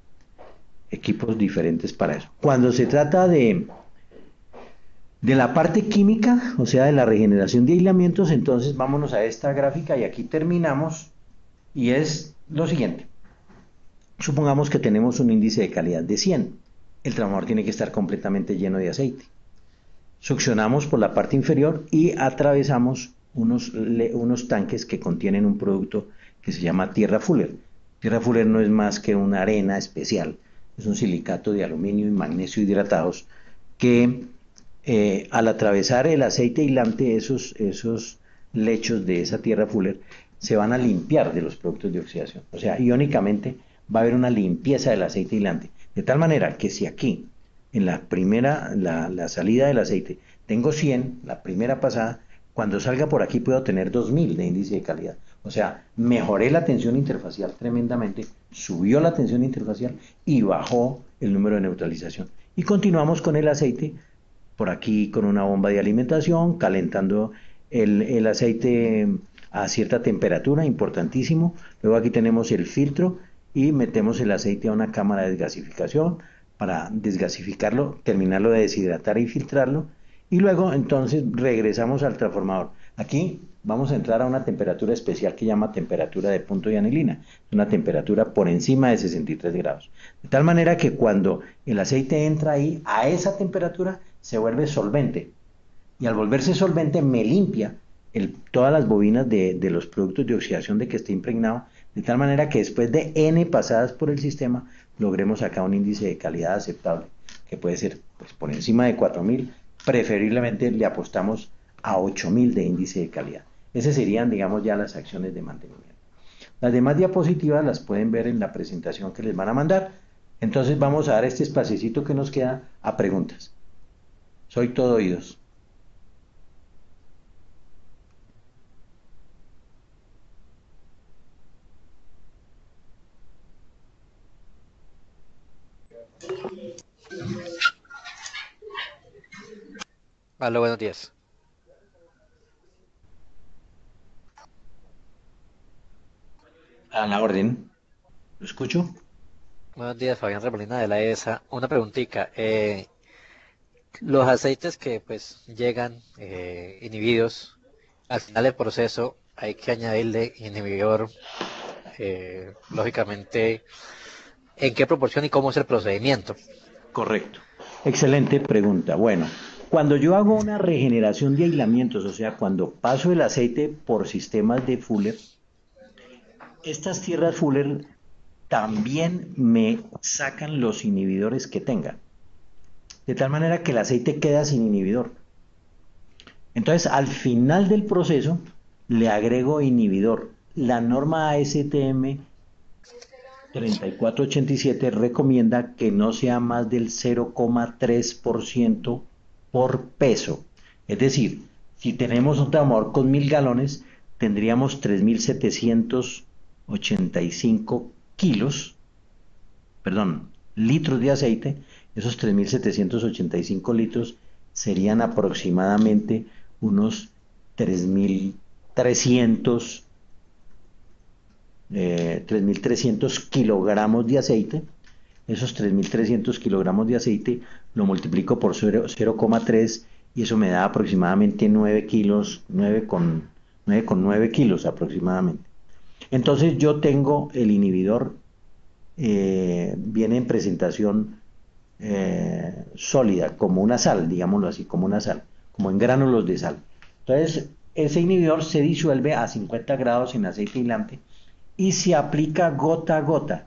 Equipos diferentes para eso. Cuando se trata de la parte química, o sea, de la regeneración de aislamientos, entonces vámonos a esta gráfica y aquí terminamos y es lo siguiente. Supongamos que tenemos un índice de calidad de 100. El transformador tiene que estar completamente lleno de aceite. Succionamos por la parte inferior y atravesamos unos tanques que contienen un producto que se llama tierra Fuller. Tierra Fuller no es más que una arena especial, es un silicato de aluminio y magnesio hidratados que al atravesar el aceite aislante, esos lechos de esa tierra Fuller se van a limpiar de los productos de oxidación. O sea, iónicamente va a haber una limpieza del aceite aislante. De tal manera que si aquí, en la primera, la salida del aceite, tengo 100, la primera pasada, cuando salga por aquí puedo tener 2000 de índice de calidad. O sea, mejoré la tensión interfacial tremendamente, subió la tensión interfacial y bajó el número de neutralización. Y continuamos con el aceite, por aquí con una bomba de alimentación, calentando el aceite a cierta temperatura, importantísimo. Luego aquí tenemos el filtro y metemos el aceite a una cámara de desgasificación para desgasificarlo, terminarlo de deshidratar y filtrarlo. Y luego entonces regresamos al transformador. Aquí vamos a entrar a una temperatura especial que llama temperatura de punto de anilina, una temperatura por encima de 63 grados. De tal manera que cuando el aceite entra ahí, a esa temperatura se vuelve solvente. Y al volverse solvente me limpia todas las bobinas de los productos de oxidación de que esté impregnado, de tal manera que después de N pasadas por el sistema, logremos acá un índice de calidad aceptable, que puede ser pues, por encima de 4000, preferiblemente le apostamos a 8000 de índice de calidad. Esas serían, digamos, ya las acciones de mantenimiento. Las demás diapositivas las pueden ver en la presentación que les van a mandar. Entonces vamos a dar este espacecito que nos queda a preguntas. Soy todo oídos. Hola, buenos días. A la orden. ¿Lo escucho? Buenos días, Fabián Remolina de la ESA. Una preguntita. Los aceites que pues llegan inhibidos, al final del proceso hay que añadirle inhibidor, lógicamente, ¿en qué proporción y cómo es el procedimiento? Correcto. Excelente pregunta. Bueno, cuando yo hago una regeneración de aislamientos, o sea, cuando paso el aceite por sistemas de Fuller, estas tierras Fuller también me sacan los inhibidores que tenga, de tal manera que el aceite queda sin inhibidor. Entonces, al final del proceso, le agrego inhibidor. La norma ASTM 3487 recomienda que no sea más del 0,3% por peso. Es decir, si tenemos un transformador con 1000 galones, tendríamos 3785 kilos, perdón, litros de aceite. Esos 3785 litros serían aproximadamente unos 3300 kilogramos de aceite. Esos 3300 kilogramos de aceite lo multiplico por 0,3 y eso me da aproximadamente 9 kilos, 9,9 kilos aproximadamente. Entonces yo tengo el inhibidor, viene en presentación sólida, como una sal, digámoslo así, como una sal, como en gránulos de sal. Entonces ese inhibidor se disuelve a 50 grados en aceite aislante y se aplica gota a gota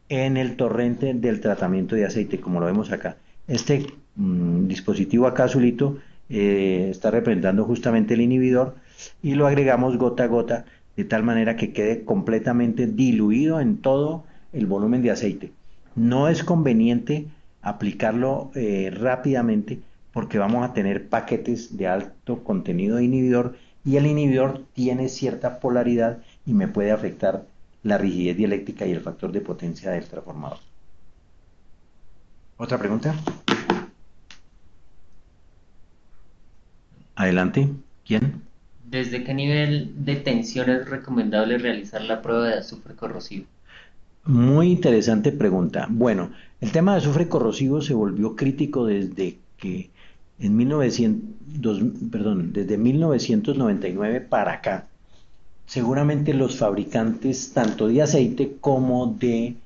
en el torrente del tratamiento de aceite, como lo vemos acá. Este dispositivo acá azulito está representando justamente el inhibidor y lo agregamos gota a gota de tal manera que quede completamente diluido en todo el volumen de aceite. No es conveniente aplicarlo rápidamente porque vamos a tener paquetes de alto contenido de inhibidor y el inhibidor tiene cierta polaridad y me puede afectar la rigidez dieléctrica y el factor de potencia del transformador. ¿Otra pregunta? Adelante. ¿Quién? ¿Desde qué nivel de tensión es recomendable realizar la prueba de azufre corrosivo? Muy interesante pregunta. Bueno, el tema de azufre corrosivo se volvió crítico desde que desde 1999 para acá. Seguramente los fabricantes tanto de aceite como de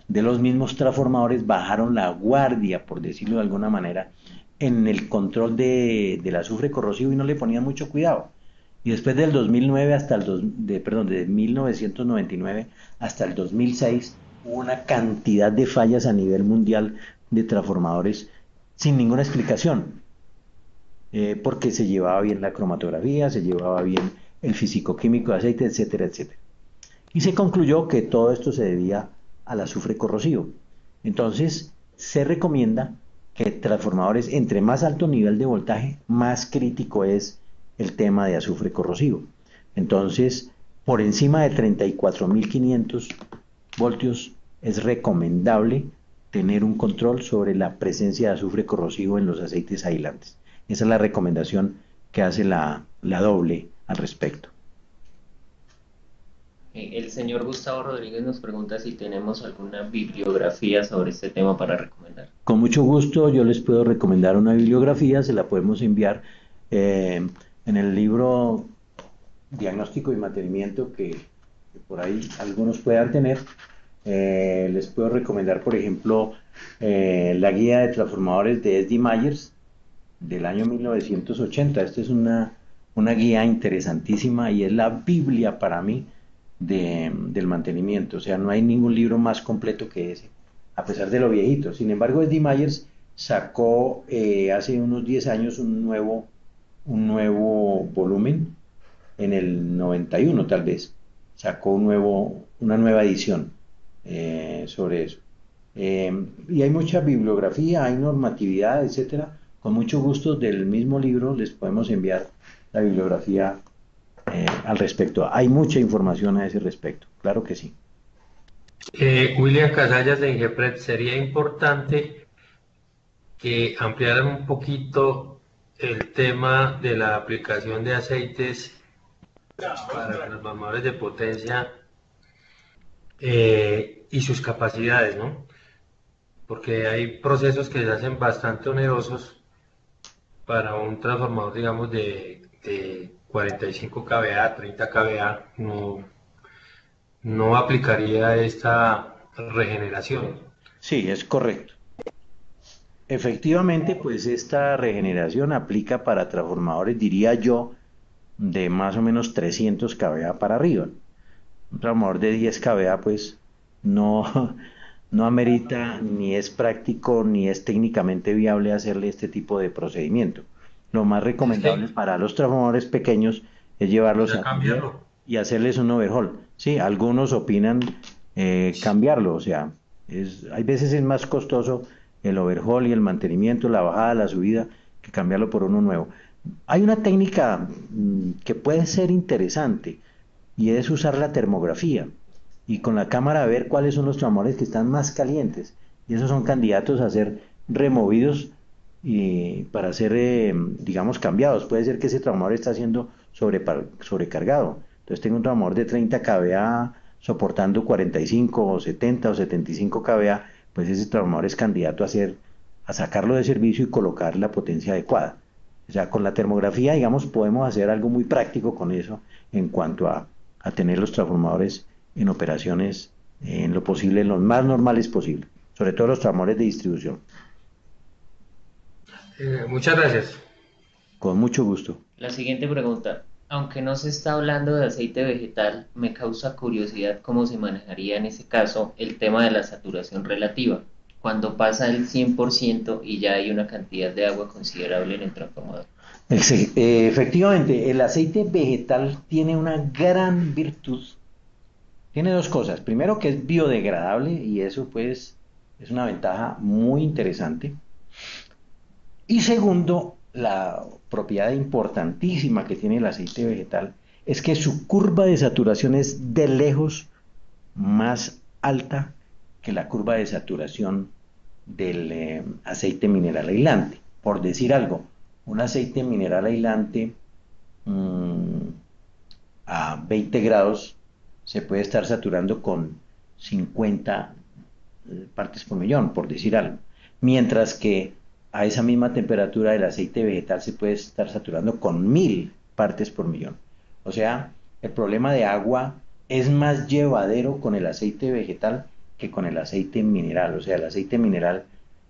los mismos transformadores bajaron la guardia, por decirlo de alguna manera, en el control del azufre corrosivo y no le ponían mucho cuidado. Y después del 2009 hasta de 1999 hasta el 2006 hubo una cantidad de fallas a nivel mundial de transformadores sin ninguna explicación, porque se llevaba bien la cromatografía, se llevaba bien el físico-químico de aceite, etcétera, etcétera. Y se concluyó que todo esto se debía al azufre corrosivo. Entonces, se recomienda que transformadores entre más alto nivel de voltaje, más crítico es el tema de azufre corrosivo. Entonces, por encima de 34.500 voltios es recomendable tener un control sobre la presencia de azufre corrosivo en los aceites aislantes. Esa es la recomendación que hace la doble al respecto. El señor Gustavo Rodríguez nos pregunta si tenemos alguna bibliografía sobre este tema para recomendar. Con mucho gusto yo les puedo recomendar una bibliografía, se la podemos enviar en el libro Diagnóstico y Mantenimiento que por ahí algunos puedan tener. Les puedo recomendar, por ejemplo, la guía de transformadores de S.D. Myers del año 1980. Esta es una una guía interesantísima y es la Biblia para mí del mantenimiento. O sea, no hay ningún libro más completo que ese, a pesar de lo viejito. Sin embargo, Eddie Myers sacó hace unos 10 años un nuevo volumen, en el 91 tal vez, sacó una nueva edición sobre eso. Y hay mucha bibliografía, hay normatividad, etcétera. Con mucho gusto del mismo libro les podemos enviar la bibliografía al respecto. Hay mucha información a ese respecto, claro que sí. William Casallas de Ingepred, sería importante que ampliaran un poquito el tema de la aplicación de aceites para transformadores de potencia y sus capacidades, ¿no? Porque hay procesos que se hacen bastante onerosos para un transformador, digamos, de 45 kVA, 30 kVA, no aplicaría esta regeneración. Sí, es correcto. Efectivamente, pues esta regeneración aplica para transformadores, diría yo, de más o menos 300 kVA para arriba. Un transformador de 10 kVA, pues no, no amerita, ni es práctico, ni es técnicamente viable hacerle este tipo de procedimiento. Lo más Es recomendable que para los transformadores pequeños es llevarlos toca a taller cambiarlo. y hacerles un overhaul. Sí, algunos opinan cambiarlo, o sea, hay veces es más costoso el overhaul y el mantenimiento, la bajada, la subida, que cambiarlo por uno nuevo. Hay una técnica que puede ser interesante y es usar la termografía y con la cámara ver cuáles son los transformadores que están más calientes y esos son candidatos a ser removidos y para ser, digamos, cambiados. Puede ser que ese transformador está siendo sobrecargado. Entonces tengo un transformador de 30 kVA soportando 45 o 70 o 75 kVA, pues ese transformador es candidato a sacarlo de servicio y colocar la potencia adecuada. O sea, con la termografía, digamos, podemos hacer algo muy práctico con eso en cuanto a tener los transformadores en operaciones en lo posible, en los más normales posible, sobre todo los transformadores de distribución. Muchas gracias. Con mucho gusto. La siguiente pregunta. Aunque no se está hablando de aceite vegetal, me causa curiosidad cómo se manejaría en ese caso el tema de la saturación relativa, cuando pasa el 100% y ya hay una cantidad de agua considerable en el transformador. Efectivamente, el aceite vegetal tiene una gran virtud. Tiene dos cosas. Primero, que es biodegradable y eso pues es una ventaja muy interesante. Y segundo, la propiedad importantísima que tiene el aceite vegetal es que su curva de saturación es de lejos más alta que la curva de saturación del aceite mineral aislante. Por decir algo, un aceite mineral aislante a 20 grados se puede estar saturando con 50 partes por millón, por decir algo. Mientras que a esa misma temperatura el aceite vegetal se puede estar saturando con 1000 partes por millón. O sea, el problema de agua es más llevadero con el aceite vegetal que con el aceite mineral. O sea, el aceite mineral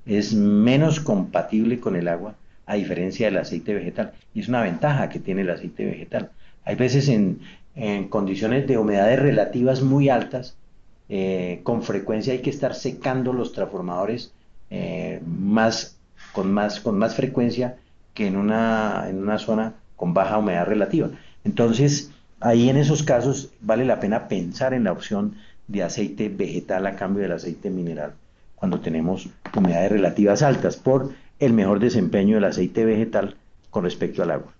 es menos compatible con el agua a diferencia del aceite vegetal. Y es una ventaja que tiene el aceite vegetal. Hay veces en condiciones de humedades relativas muy altas, con frecuencia hay que estar secando los transformadores con más frecuencia que en una zona con baja humedad relativa. Entonces, ahí en esos casos vale la pena pensar en la opción de aceite vegetal a cambio del aceite mineral cuando tenemos humedades relativas altas por el mejor desempeño del aceite vegetal con respecto al agua.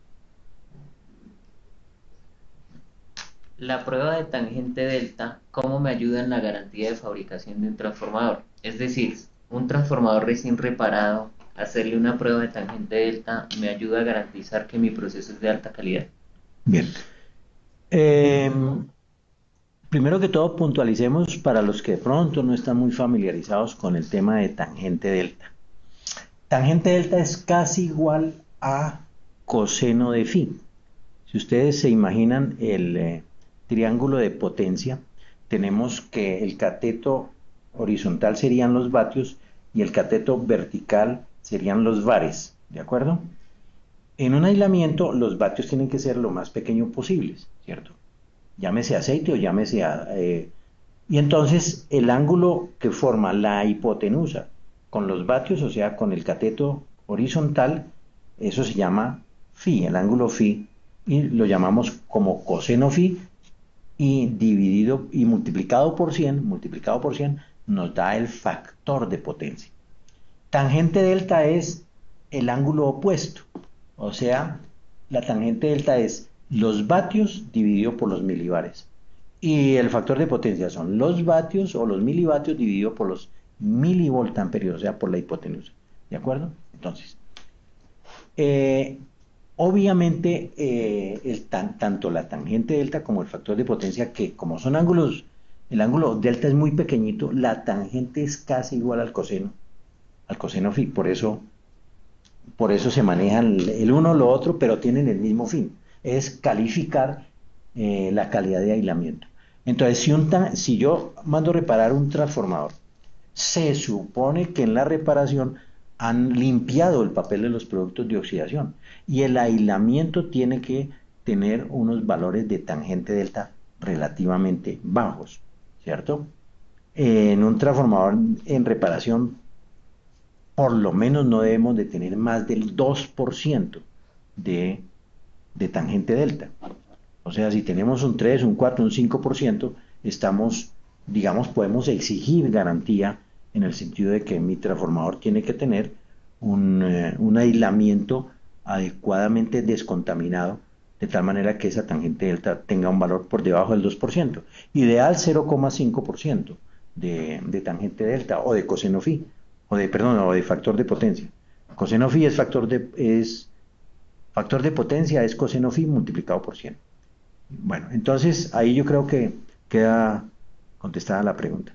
La prueba de tangente delta, ¿cómo me ayuda en la garantía de fabricación de un transformador? Es decir, un transformador recién reparado, hacerle una prueba de tangente delta me ayuda a garantizar que mi proceso es de alta calidad. Bien. Primero que todo, puntualicemos para los que de pronto no están muy familiarizados con el tema de tangente delta. Tangente delta es casi igual a coseno de phi. Si ustedes se imaginan el triángulo de potencia, tenemos que el cateto horizontal serían los vatios y el cateto vertical serían los vares, ¿de acuerdo? En un aislamiento los vatios tienen que ser lo más pequeños posibles, ¿cierto? Llámese aceite o llámese y entonces el ángulo que forma la hipotenusa con los vatios, o sea, con el cateto horizontal, eso se llama phi, el ángulo phi, y lo llamamos como coseno phi, y dividido y multiplicado por 100 nos da el factor de potencia. Tangente delta es el ángulo opuesto, o sea, la tangente delta es los vatios dividido por los milibares. Y el factor de potencia son los vatios o los milivatios dividido por los milivoltamperios, o sea, por la hipotenusa. ¿De acuerdo? Entonces, obviamente, tanto la tangente delta como el factor de potencia, que como son ángulos, el ángulo delta es muy pequeñito, la tangente es casi igual al coseno phi, por eso se manejan el uno o lo otro, pero tienen el mismo fin, es calificar la calidad de aislamiento. Entonces, si yo mando reparar un transformador, se supone que en la reparación han limpiado el papel de los productos de oxidación y el aislamiento tiene que tener unos valores de tangente delta relativamente bajos, ¿cierto? En un transformador en reparación, por lo menos no debemos de tener más del 2% de tangente delta. O sea, si tenemos un 3, un 4, un 5%, podemos exigir garantía en el sentido de que mi transformador tiene que tener un aislamiento adecuadamente descontaminado, de tal manera que esa tangente delta tenga un valor por debajo del 2%. Ideal 0,5% de tangente delta o de coseno phi, o de factor de potencia. Coseno phi es factor de potencia, es coseno phi multiplicado por 100. Bueno, entonces ahí yo creo que queda contestada la pregunta.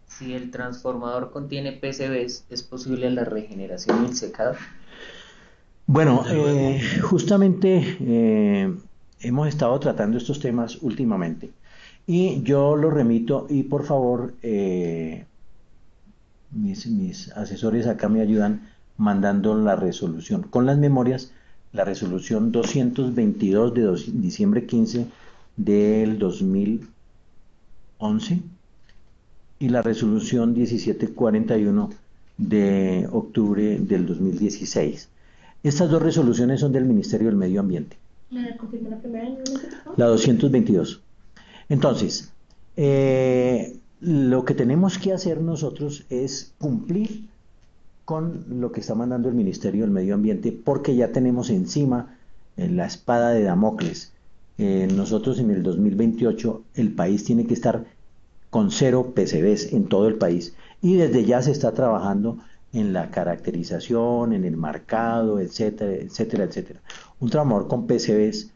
Si el transformador contiene PCBs, ¿es posible la regeneración y el secado? Bueno, justamente hemos estado tratando estos temas últimamente y yo los remito y por favor mis asesores acá me ayudan mandando la resolución con las memorias, la resolución 222 de diciembre 15 del 2011 y la resolución 1741 de octubre del 2016. Estas dos resoluciones son del Ministerio del Medio Ambiente. ¿Me confirma la primera? La 222. Entonces, lo que tenemos que hacer nosotros es cumplir con lo que está mandando el Ministerio del Medio Ambiente, porque ya tenemos encima la espada de Damocles. Nosotros en el 2028 el país tiene que estar con 0 PCBs en todo el país y desde ya se está trabajando en la caracterización, en el marcado, etcétera, etcétera, etcétera. Un transformador con PCBs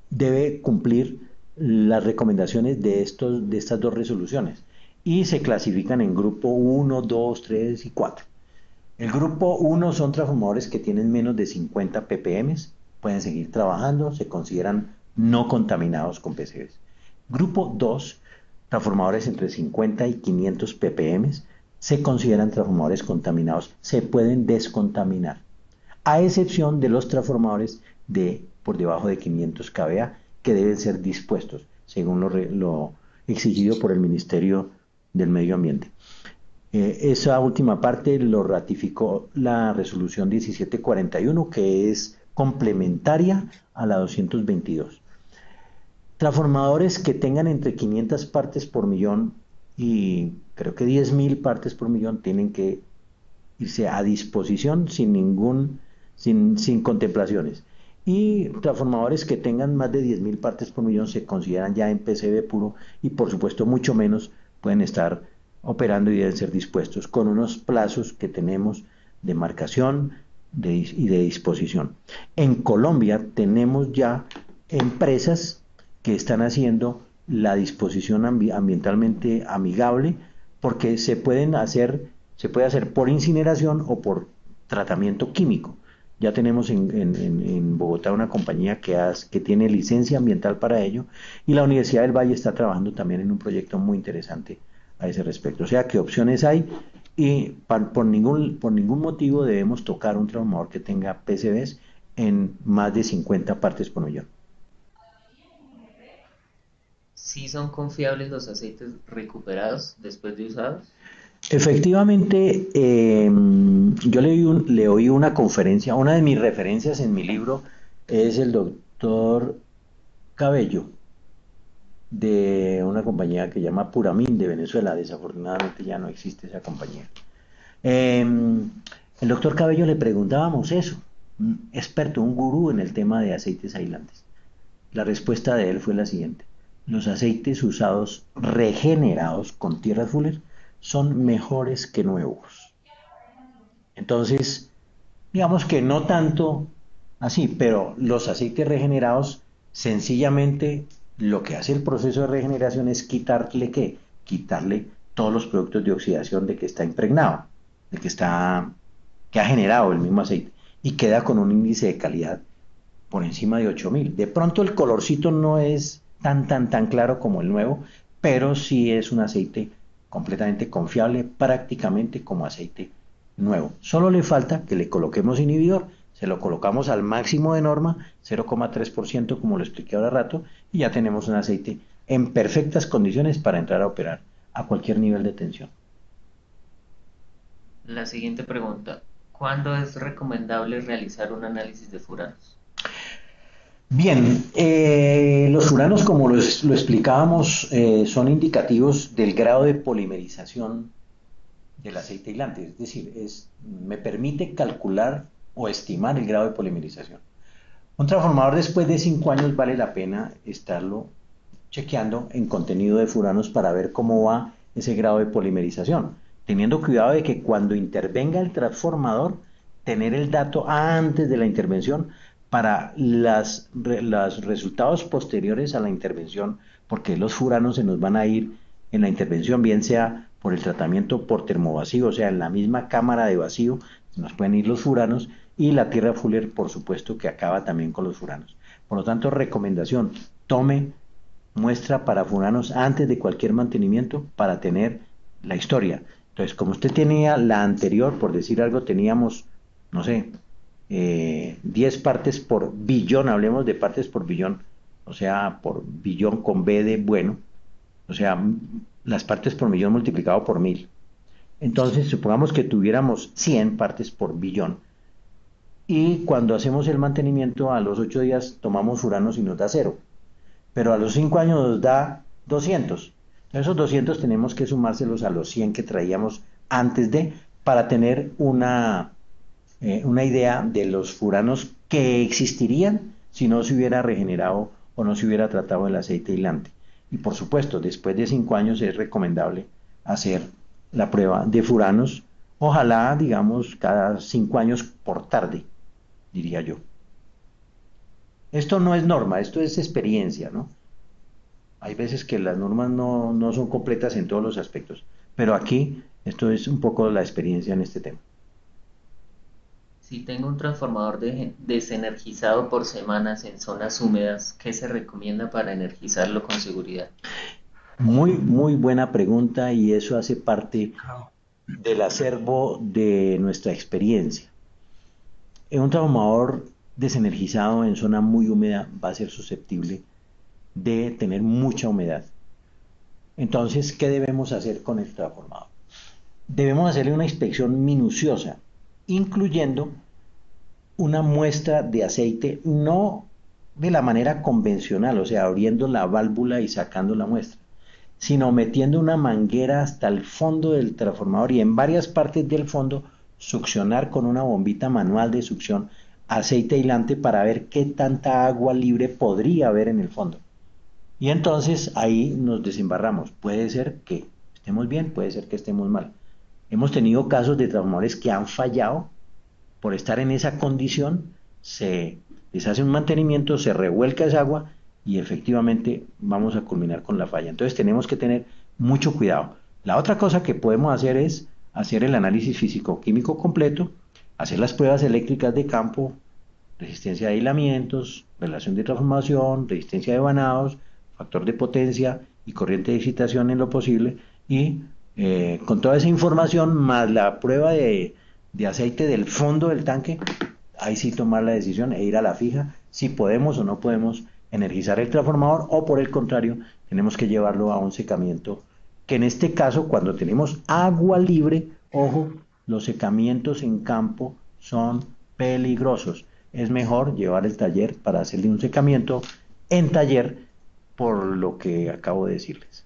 debe cumplir las recomendaciones de estas dos resoluciones y se clasifican en grupo 1, 2, 3 y 4. El grupo 1 son transformadores que tienen menos de 50 ppm, pueden seguir trabajando, se consideran no contaminados con PCBs. Grupo 2, transformadores entre 50 y 500 ppm, se consideran transformadores contaminados, se pueden descontaminar, a excepción de los transformadores por debajo de 500 kVA que deben ser dispuestos según lo exigido por el Ministerio del Medio Ambiente. Esa última parte lo ratificó la resolución 1741, que es complementaria a la 222. Transformadores que tengan entre 500 partes por millón y creo que 10.000 partes por millón tienen que irse a disposición sin contemplaciones. Y transformadores que tengan más de 10.000 partes por millón se consideran ya en PCB puro y por supuesto mucho menos pueden estar operando y deben ser dispuestos con unos plazos que tenemos de marcación y de disposición. En Colombia tenemos ya empresas que están haciendo la disposición ambientalmente amigable porque se puede hacer por incineración o por tratamiento químico. Ya tenemos en Bogotá una compañía que tiene licencia ambiental para ello y la Universidad del Valle está trabajando también en un proyecto muy interesante a ese respecto. O sea que opciones hay y por ningún motivo debemos tocar un transformador que tenga PCBs en más de 50 partes por millón. ¿Sí son confiables los aceites recuperados después de usados? Efectivamente, yo le oí una conferencia, una de mis referencias en mi libro es el doctor Cabello, de una compañía que se llama Puramin de Venezuela. Desafortunadamente ya no existe esa compañía. El doctor Cabello le preguntábamos eso, un experto, un gurú en el tema de aceites aislantes. La respuesta de él fue la siguiente: los aceites usados regenerados con tierras Fuller son mejores que nuevos. Entonces, digamos que no tanto así, pero los aceites regenerados, sencillamente lo que hace el proceso de regeneración es quitarle ¿qué? Quitarle todos los productos de oxidación de que está impregnado, que ha generado el mismo aceite, y queda con un índice de calidad por encima de 8000. De pronto el colorcito no es tan claro como el nuevo, pero sí es un aceite completamente confiable, prácticamente como aceite nuevo. Solo le falta que le coloquemos inhibidor, se lo colocamos al máximo de norma, 0,3%, como lo expliqué ahora rato, y ya tenemos un aceite en perfectas condiciones para entrar a operar a cualquier nivel de tensión. La siguiente pregunta: ¿cuándo es recomendable realizar un análisis de furanos? Bien, los furanos, como lo explicábamos, son indicativos del grado de polimerización del aceite aislante, es decir, me permite calcular o estimar el grado de polimerización. Un transformador después de 5 años vale la pena estarlo chequeando en contenido de furanos para ver cómo va ese grado de polimerización, teniendo cuidado de que cuando intervenga el transformador, tener el dato antes de la intervención para los resultados posteriores a la intervención, porque los furanos se nos van a ir en la intervención, bien sea por el tratamiento por termovacío, o sea, en la misma cámara de vacío, se nos pueden ir los furanos, y la tierra Fuller, por supuesto, que acaba también con los furanos. Por lo tanto, recomendación: tome muestra para furanos antes de cualquier mantenimiento para tener la historia. Entonces, como usted tenía la anterior, por decir algo, teníamos, no sé, 10 partes por billón, hablemos de partes por billón, o sea, por billón con B de bueno, o sea, las partes por millón multiplicado por 1000. Entonces, supongamos que tuviéramos 100 partes por billón, y cuando hacemos el mantenimiento a los 8 días tomamos furanos y nos da 0, pero a los 5 años nos da 200. Esos 200 tenemos que sumárselos a los 100 que traíamos antes para tener una idea de los furanos que existirían si no se hubiera regenerado o no se hubiera tratado el aceite aislante. Y por supuesto, después de 5 años es recomendable hacer la prueba de furanos, ojalá, digamos, cada 5 años por tarde, diría yo. Esto no es norma, esto es experiencia, ¿no? Hay veces que las normas no son completas en todos los aspectos, pero aquí esto es un poco la experiencia en este tema. Si tengo un transformador desenergizado por semanas en zonas húmedas, ¿qué se recomienda para energizarlo con seguridad? Muy buena pregunta, y eso hace parte del acervo de nuestra experiencia. Un transformador desenergizado en zona muy húmeda va a ser susceptible de tener mucha humedad. Entonces, ¿qué debemos hacer con el transformador? Debemos hacerle una inspección minuciosa, incluyendo una muestra de aceite, no de la manera convencional, o sea, abriendo la válvula y sacando la muestra, sino metiendo una manguera hasta el fondo del transformador y en varias partes del fondo succionar con una bombita manual de succión aceite aislante para ver qué tanta agua libre podría haber en el fondo. Y entonces ahí nos desembarramos. Puede ser que estemos bien, puede ser que estemos mal. Hemos tenido casos de transformadores que han fallado por estar en esa condición, se les hace un mantenimiento, se revuelca esa agua y efectivamente vamos a culminar con la falla. Entonces tenemos que tener mucho cuidado. La otra cosa que podemos hacer es hacer el análisis físico-químico completo, hacer las pruebas eléctricas de campo, resistencia de aislamientos, relación de transformación, resistencia de vanados, factor de potencia y corriente de excitación en lo posible, y Con toda esa información, más la prueba de aceite del fondo del tanque, ahí sí tomar la decisión e ir a la fija si podemos o no podemos energizar el transformador, o por el contrario, tenemos que llevarlo a un secamiento, que en este caso, cuando tenemos agua libre, ojo, los secamientos en campo son peligrosos. Es mejor llevar el taller para hacerle un secamiento en taller, por lo que acabo de decirles.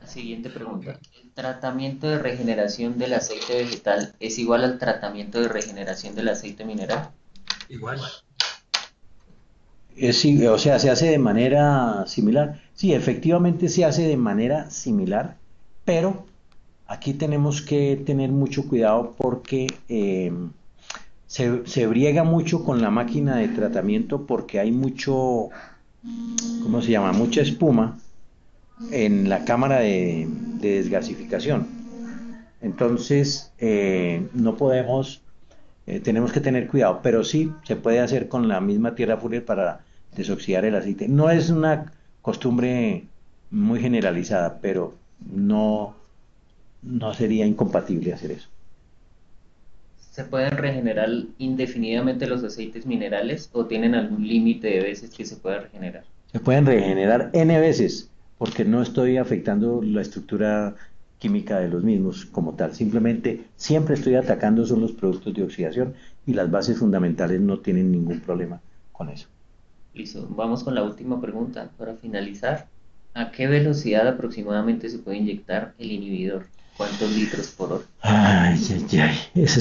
La siguiente pregunta. ¿El tratamiento de regeneración del aceite vegetal es igual al tratamiento de regeneración del aceite mineral? Igual. O sea, se hace de manera similar. Sí, efectivamente se hace de manera similar, pero aquí tenemos que tener mucho cuidado porque se briega mucho con la máquina de tratamiento porque hay mucho, ¿cómo se llama? Mucha espuma en la cámara de desgasificación. Entonces, no podemos, tenemos que tener cuidado, pero sí se puede hacer con la misma tierra Fourier para desoxidar el aceite. No es una costumbre muy generalizada, pero no sería incompatible hacer eso. ¿Se pueden regenerar indefinidamente los aceites minerales o tienen algún límite de veces que se pueda regenerar? Se pueden regenerar N veces porque no estoy afectando la estructura química de los mismos como tal. Simplemente siempre estoy atacando son los productos de oxidación y las bases fundamentales no tienen ningún problema con eso. Listo. Vamos con la última pregunta para finalizar. ¿A qué velocidad aproximadamente se puede inyectar el inhibidor? ¿Cuántos litros por hora? Ay, ay, ay, eso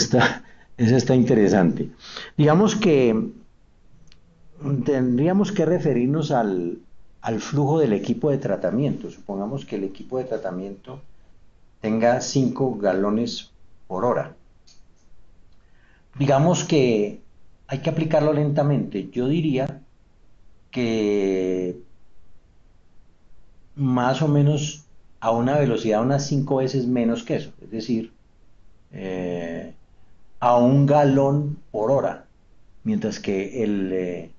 está interesante. Digamos que tendríamos que referirnos al flujo del equipo de tratamiento. Supongamos que el equipo de tratamiento tenga 5 galones por hora. Digamos que hay que aplicarlo lentamente. Yo diría que más o menos a una velocidad unas 5 veces menos que eso. Es decir, a 1 galón por hora. Mientras que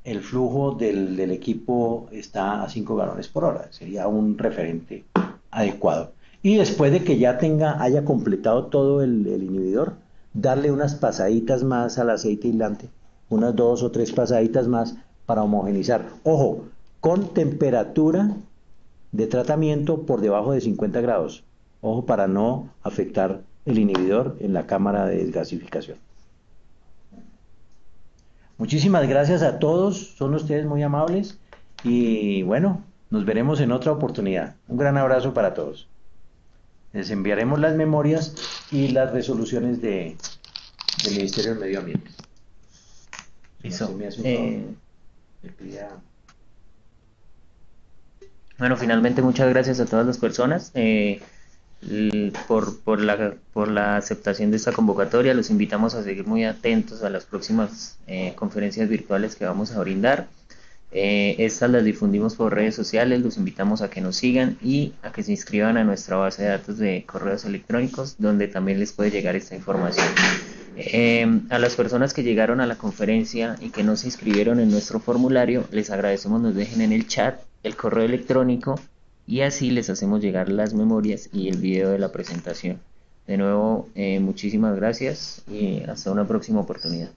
el flujo del equipo está a 5 galones por hora. Sería un referente adecuado. Y después de que ya haya completado todo el inhibidor, darle unas pasaditas más al aceite aislante, unas 2 o 3 pasaditas más para homogenizar. Ojo, con temperatura de tratamiento por debajo de 50 grados. Ojo, para no afectar el inhibidor en la cámara de desgasificación. Muchísimas gracias a todos, son ustedes muy amables y bueno, nos veremos en otra oportunidad. Un gran abrazo para todos. Les enviaremos las memorias y las resoluciones del Ministerio del Medio Ambiente. Listo. Me hace un favor. Le pido Bueno, finalmente muchas gracias a todas las personas por la aceptación de esta convocatoria. Los invitamos a seguir muy atentos a las próximas conferencias virtuales que vamos a brindar. Estas las difundimos por redes sociales, los invitamos a que nos sigan y a que se inscriban a nuestra base de datos de correos electrónicos, donde también les puede llegar esta información. A las personas que llegaron a la conferencia y que no se inscribieron en nuestro formulario, les agradecemos nos dejen en el chat el correo electrónico y así les hacemos llegar las memorias y el video de la presentación. De nuevo, muchísimas gracias y hasta una próxima oportunidad.